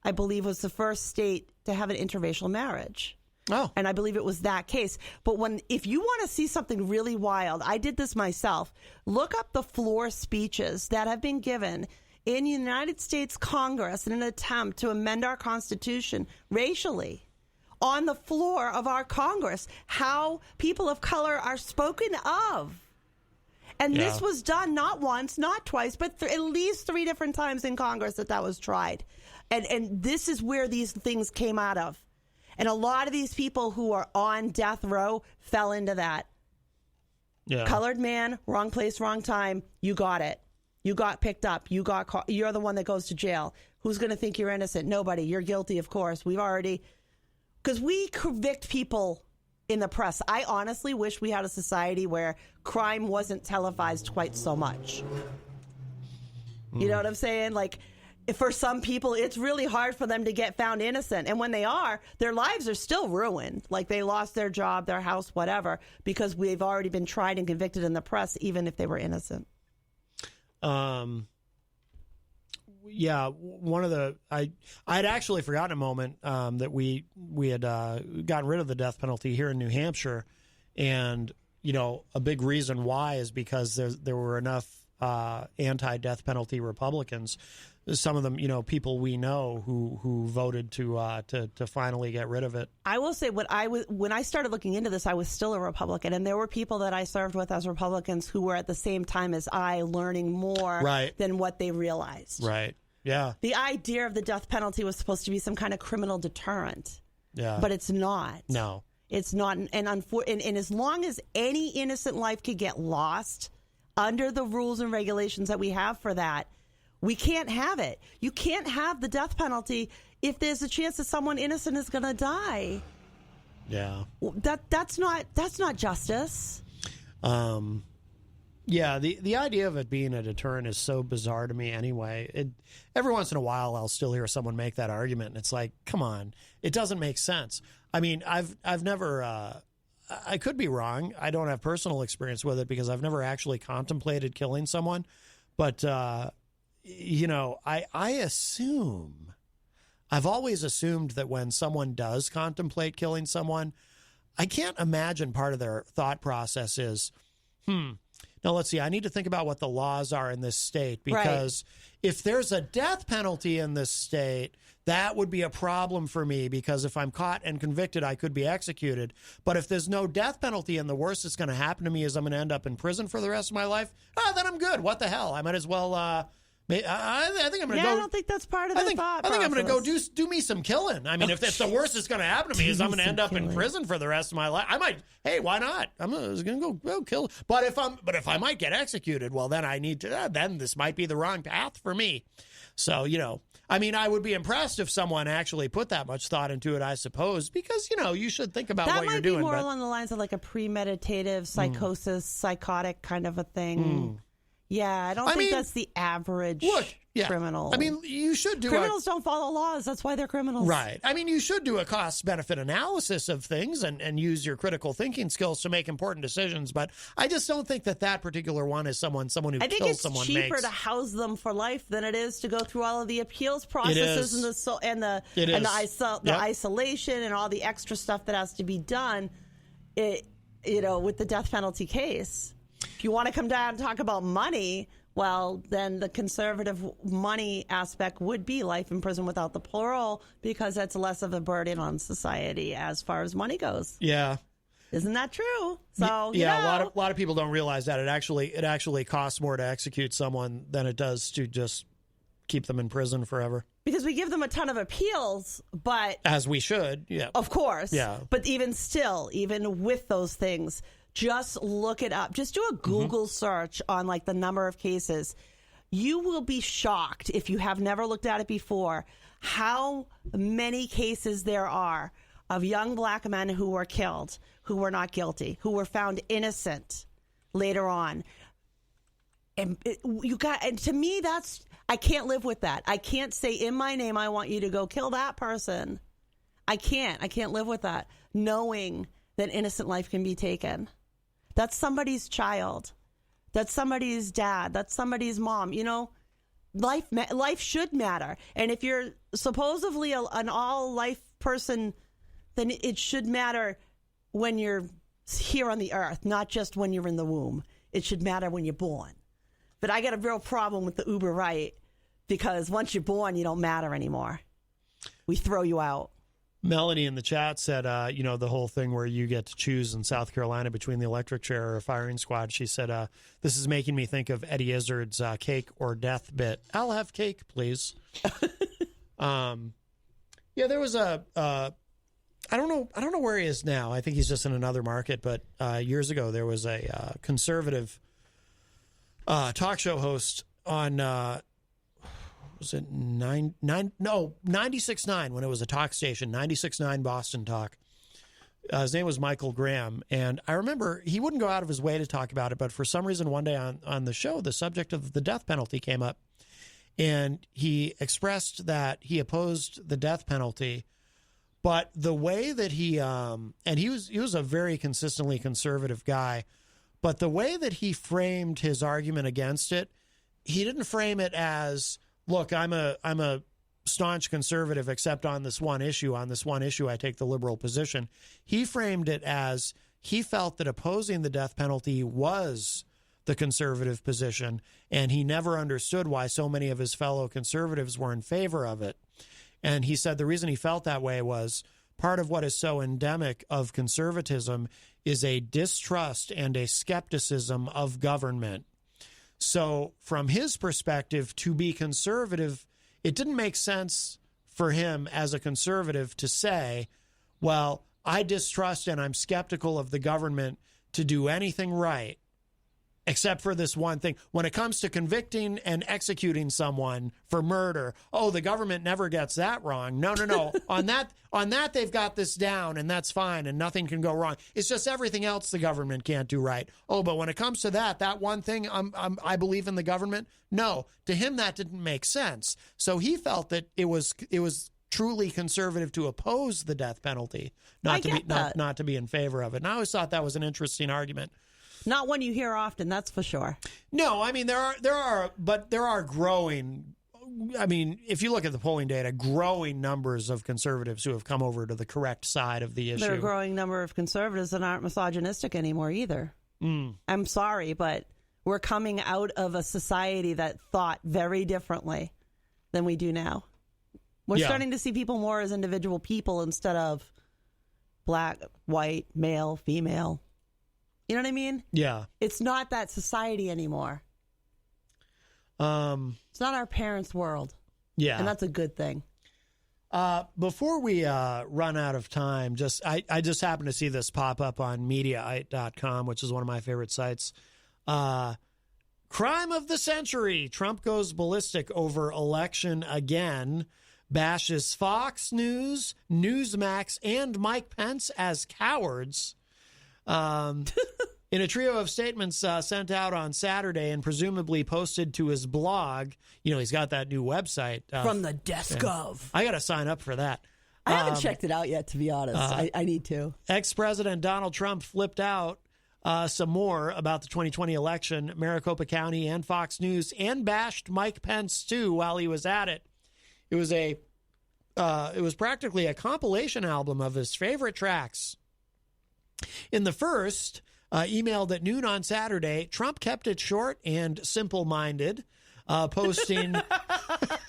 I believe, was the first state to have an interracial marriage. Oh. And I believe it was that case. But if you want to see something really wild, I did this myself. Look up the floor speeches that have been given in the United States Congress in an attempt to amend our Constitution racially. On the floor of our Congress, how people of color are spoken of. And this was done not once, not twice, but at least 3 different times in Congress that was tried. And this is where these things came out of. And a lot of these people who are on death row fell into that. Yeah. Colored man, wrong place, wrong time. You got it. You got picked up. You're the one that goes to jail. Who's going to think you're innocent? Nobody. You're guilty, of course. Because we convict people in the press. I honestly wish we had a society where crime wasn't televised quite so much. You know what I'm saying? Like, for some people, it's really hard for them to get found innocent. And when they are, their lives are still ruined. Like, they lost their job, their house, whatever, because we've already been tried and convicted in the press, even if they were innocent. Yeah, I'd actually forgotten a moment that we had gotten rid of the death penalty here in New Hampshire. And, you know, a big reason why is because there were enough anti-death penalty Republicans. Some of them, you know, people we know who voted to finally get rid of it. I will say when I started looking into this, I was still a Republican, and there were people that I served with as Republicans who were at the same time as I learning more than what they realized. Right. Yeah. The idea of the death penalty was supposed to be some kind of criminal deterrent. Yeah. But it's not. No. It's not. And as long as any innocent life could get lost under the rules and regulations that we have for that, we can't have it. You can't have the death penalty if there's a chance that someone innocent is going to die. Yeah. That's not justice. Yeah, the idea of it being a deterrent is so bizarre to me anyway. Every once in a while I'll still hear someone make that argument, and it's like, come on, it doesn't make sense. I mean, I've never I could be wrong. I don't have personal experience with it because I've never actually contemplated killing someone, but you know, I've always assumed that when someone does contemplate killing someone, I can't imagine part of their thought process is, Now, let's see. I need to think about what the laws are in this state, because if there's a death penalty in this state, that would be a problem for me, because if I'm caught and convicted, I could be executed. But if there's no death penalty and the worst that's going to happen to me is I'm going to end up in prison for the rest of my life, then I'm good. What the hell? I might as well... I think I'm going to go... I don't think that's part of the thought I think I'm going to go do me some killing. I mean, if the worst that's going to happen to me is I'm going to end up in prison for the rest of my life, I might... Hey, why not? I'm going to go kill... But if I might get executed, well, then I need to... then this might be the wrong path for me. So, I mean, I would be impressed if someone actually put that much thought into it, I suppose, because, you should think about what you're doing. That might be more along the lines of like a premeditative psychosis, psychotic kind of a thing. Yeah, I don't think that's the average criminal. I mean, you should do... Criminals don't follow laws. That's why they're criminals. Right. I mean, you should do a cost-benefit analysis of things and use your critical thinking skills to make important decisions. But I just don't think that particular one is someone who kills someone makes. I think it's cheaper to house them for life than it is to go through all of the appeals processes and the isolation and all the extra stuff that has to be done. With the death penalty case. If you want to come down and talk about money, well, then the conservative money aspect would be life in prison without the parole, because that's less of a burden on society as far as money goes. Yeah. Isn't that true? So a lot of people don't realize that it actually costs more to execute someone than it does to just keep them in prison forever. Because we give them a ton of appeals, but... As we should, yeah. Of course. Yeah. But even with those things... Just look it up. Just do a Google search on like the number of cases. You will be shocked, if you have never looked at it before, how many cases there are of young black men who were killed, who were not guilty, who were found innocent later on. And to me, I can't live with that. I can't say in my name, I want you to go kill that person. I can't live with that, knowing that innocent life can be taken. That's somebody's child. That's somebody's dad. That's somebody's mom. Life should matter. And if you're supposedly an all-life person, then it should matter when you're here on the earth, not just when you're in the womb. It should matter when you're born. But I got a real problem with the uber right, because once you're born, you don't matter anymore. We throw you out. Melanie in the chat said, the whole thing where you get to choose in South Carolina between the electric chair or a firing squad. She said, this is making me think of Eddie Izzard's cake or death bit. I'll have cake, please. There was I don't know where he is now. I think he's just in another market. But years ago, there was a conservative talk show host on... was it 96.9 when it was a talk station, 96.9 Boston Talk. His name was Michael Graham. And I remember he wouldn't go out of his way to talk about it, but for some reason one day on the show, the subject of the death penalty came up. And he expressed that he opposed the death penalty, but the way that he was a very consistently conservative guy, but the way that he framed his argument against it, he didn't frame it as, look, I'm a staunch conservative, except on this one issue. On this one issue, I take the liberal position. He framed it as he felt that opposing the death penalty was the conservative position, and he never understood why so many of his fellow conservatives were in favor of it. And he said the reason he felt that way was part of what is so endemic of conservatism is a distrust and a skepticism of government. So from his perspective, to be conservative, it didn't make sense for him as a conservative to say, well, I distrust and I'm skeptical of the government to do anything right, except for this one thing. When it comes to convicting and executing someone for murder, the government never gets that wrong. No. on that, they've got this down, and that's fine, and nothing can go wrong. It's just everything else the government can't do right. But when it comes to that one thing, I believe in the government. No, to him that didn't make sense. So he felt that it was truly conservative to oppose the death penalty, not to be in favor of it. And I always thought that was an interesting argument. Not one you hear often, that's for sure. No, I mean, there are growing, I mean, if you look at the polling data, growing numbers of conservatives who have come over to the correct side of the issue. There are a growing number of conservatives that aren't misogynistic anymore either. I'm sorry, but we're coming out of a society that thought very differently than we do now. We're starting to see people more as individual people instead of black, white, male, female. You know what I mean? Yeah. It's not that society anymore. It's not our parents' world. Yeah. And that's a good thing. Before we run out of time, I just happened to see this pop up on Mediaite.com, which is one of my favorite sites. Crime of the century. Trump goes ballistic over election again. Bashes Fox News, Newsmax, and Mike Pence as cowards. In a trio of statements sent out on Saturday and presumably posted to his blog, he's got that new website. From the desk of. I got to sign up for that. I haven't checked it out yet, to be honest. I need to. Ex-President Donald Trump flipped out some more about the 2020 election, Maricopa County, and Fox News, and bashed Mike Pence, too, while he was at it. It was practically a compilation album of his favorite tracks. In the first, emailed at noon on Saturday, Trump kept it short and simple-minded, posting...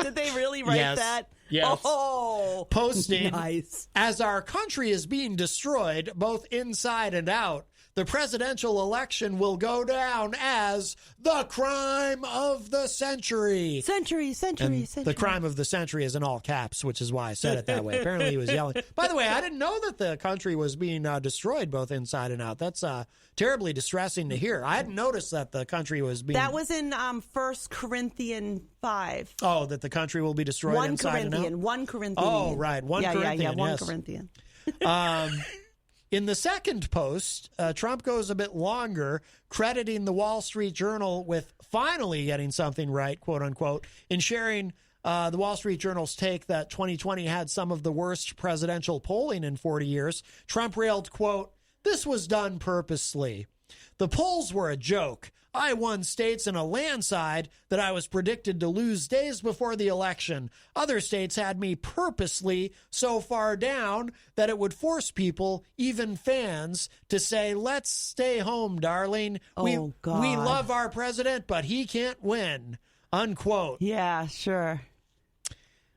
Did they really write that? Yes. Oh, posting, nice. As our country is being destroyed, both inside and out, the presidential election will go down as the crime of the century. Century. The crime of the century is in all caps, which is why I said it that way. Apparently he was yelling. By the way, I didn't know that the country was being destroyed both inside and out. That's terribly distressing to hear. I hadn't noticed that the country was being... That was in 1 Corinthians 5. Oh, that the country will be destroyed inside and out? 1 Corinthian. Oh, right. 1 Corinthian, Yeah, 1 yes. Corinthian. In the second post, Trump goes a bit longer, crediting the Wall Street Journal with finally getting something right, quote unquote, in sharing the Wall Street Journal's take that 2020 had some of the worst presidential polling in 40 years. Trump railed, quote, "This was done purposely. The polls were a joke. I won states in a landslide that I was predicted to lose days before the election. Other states had me purposely so far down that it would force people, even fans, to say, let's stay home, darling. God. We love our president, but he can't win," unquote. Yeah, sure.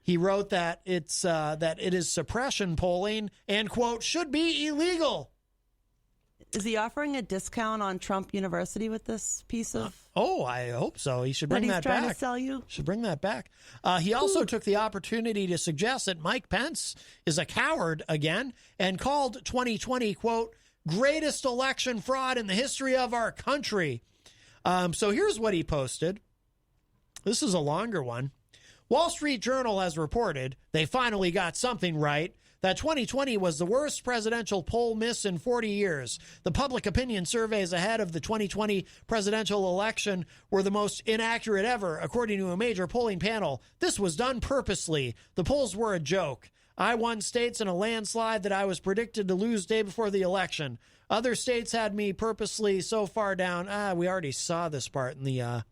He wrote that that it is suppression polling and, quote, should be illegal. Is he offering a discount on Trump University with this piece of... I hope so. He should bring that back. That he's trying to sell you? Should bring that back. He also took the opportunity to suggest that Mike Pence is a coward again and called 2020, quote, greatest election fraud in the history of our country. So here's what he posted. This is a longer one. Wall Street Journal has reported they finally got something right, that 2020 was the worst presidential poll miss in 40 years. The public opinion surveys ahead of the 2020 presidential election were the most inaccurate ever, according to a major polling panel. This was done purposely. The polls were a joke. I won states in a landslide that I was predicted to lose day before the election. Other states had me purposely so far down. We already saw this part in the... All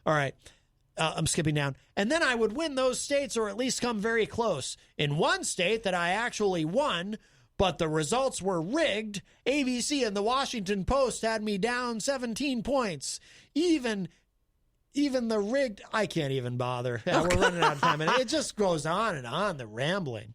right. I'm skipping down. And then I would win those states or at least come very close. In one state that I actually won, but the results were rigged, ABC and the Washington Post had me down 17 points. Even the rigged... I can't even bother. We're running out of time. And it just goes on, the rambling.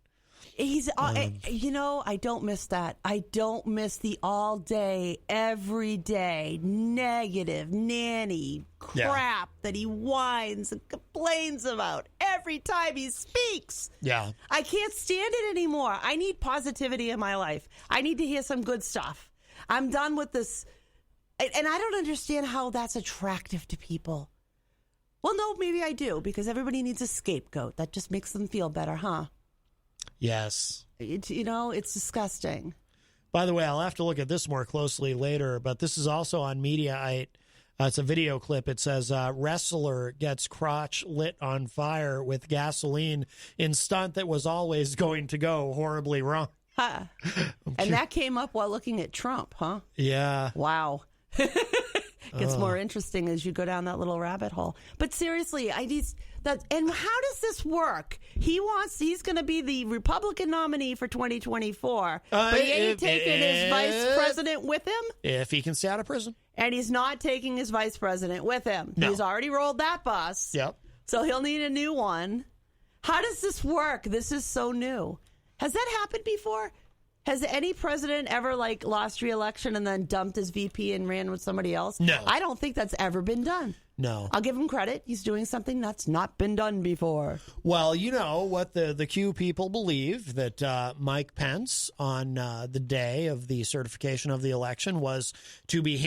I don't miss that. I don't miss the all day, every day, negative, nanny crap that he whines and complains about every time he speaks. Yeah. I can't stand it anymore. I need positivity in my life. I need to hear some good stuff. I'm done with this. And I don't understand how that's attractive to people. Well, no, maybe I do, because everybody needs a scapegoat. That just makes them feel better, huh? Yes. It's disgusting. By the way, I'll have to look at this more closely later, but this is also on Mediaite. It's a video clip. It says, wrestler gets crotch lit on fire with gasoline in stunt that was always going to go horribly wrong. Huh. And that came up while looking at Trump, huh? Yeah. Wow. Gets more interesting as you go down that little rabbit hole. But seriously, and how does this work? He's going to be the Republican nominee for 2024, but he ain't taking his vice president with him? If he can stay out of prison. And he's not taking his vice president with him. No. He's already rolled that bus. Yep. So he'll need a new one. How does this work? This is so new. Has that happened before? Has any president ever lost re-election and then dumped his VP and ran with somebody else? No. I don't think that's ever been done. No. I'll give him credit. He's doing something that's not been done before. Well, you know what the Q people believe, that Mike Pence on the day of the certification of the election was to be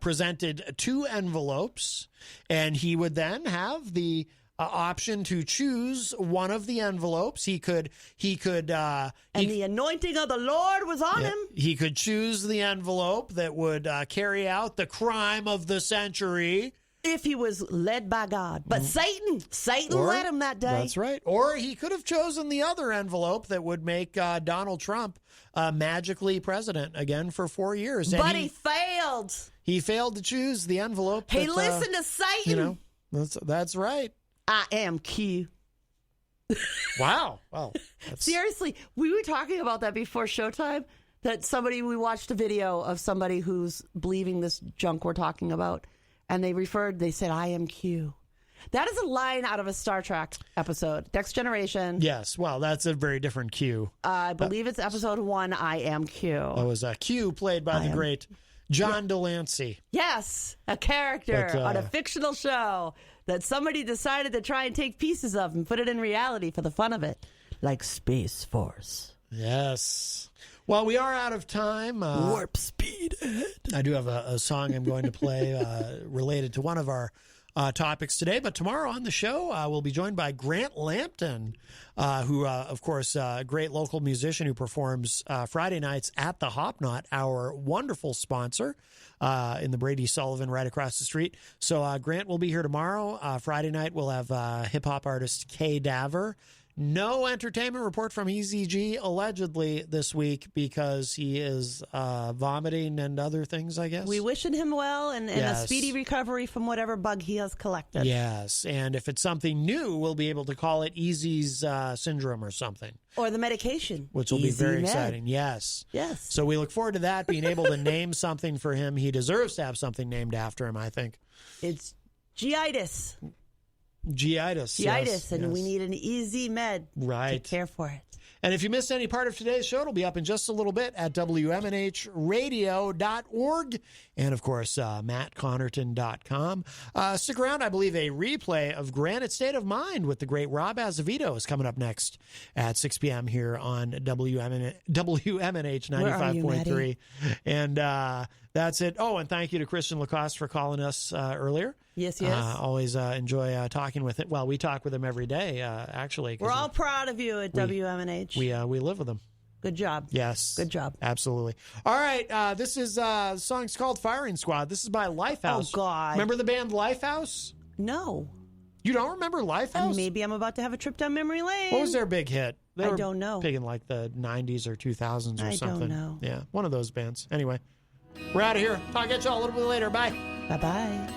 presented 2 envelopes, and he would then have the option to choose one of the envelopes. He could and the anointing of the Lord was on him. He could choose the envelope that would carry out the crime of the century. If he was led by God. But Satan led him that day. That's right. Or he could have chosen the other envelope that would make Donald Trump magically president again for 4 years. But he failed. He failed to choose the envelope. He listened to Satan. You know, that's right. I am Q. Wow. Well, seriously, we were talking about that before showtime, that we watched a video of somebody who's believing this junk we're talking about. And they said, I am Q. That is a line out of a Star Trek episode, Next Generation. Yes, well, that's a very different Q. I believe it's episode 1, I am Q. That was a Q played by the great John Delancey. Yes, a character on a fictional show that somebody decided to try and take pieces of and put it in reality for the fun of it, like Space Force. Yes. Well, we are out of time. Warp speed ahead. I do have a song I'm going to play related to one of our topics today. But tomorrow on the show, we'll be joined by Grant Lampton, who, of course, a great local musician who performs Friday nights at the Hop Knot, our wonderful sponsor in the Brady Sullivan right across the street. So Grant will be here tomorrow. Friday night, we'll have hip-hop artist Kay Daver. No entertainment report from EZG allegedly this week because he is vomiting and other things, I guess. We wishing him well and a speedy recovery from whatever bug he has collected. Yes, and if it's something new, we'll be able to call it Easy's syndrome or something. Or the medication. Which will be very exciting, yes. Yes. So we look forward to that, being able to name something for him. He deserves to have something named after him, I think. It's Giitis. Giitis, yes, and we need an easy med to care for it. And if you missed any part of today's show, it'll be up in just a little bit at WMNHradio.org and, of course, MattConnarton.com. Stick around. I believe a replay of Granite State of Mind with the great Rob Azevedo is coming up next at 6 p.m. here on WMNH 95.3. And that's it. Oh, and thank you to Christian LaCoss for calling us earlier. Yes. Always enjoy talking with it. Well, we talk with him every day, actually. We're all proud of you at WMNH. We live with him. Good job. Yes. Good job. Absolutely. All right. This is the song's called Firing Squad. This is by Lifehouse. Oh, God. Remember the band Lifehouse? No. You don't remember Lifehouse? Maybe I'm about to have a trip down memory lane. What was their big hit? I don't know. Big in like the 90s or 2000s or something. I don't know. Yeah. One of those bands. Anyway, we're out of here. I'll get y'all a little bit later. Bye. Bye-bye.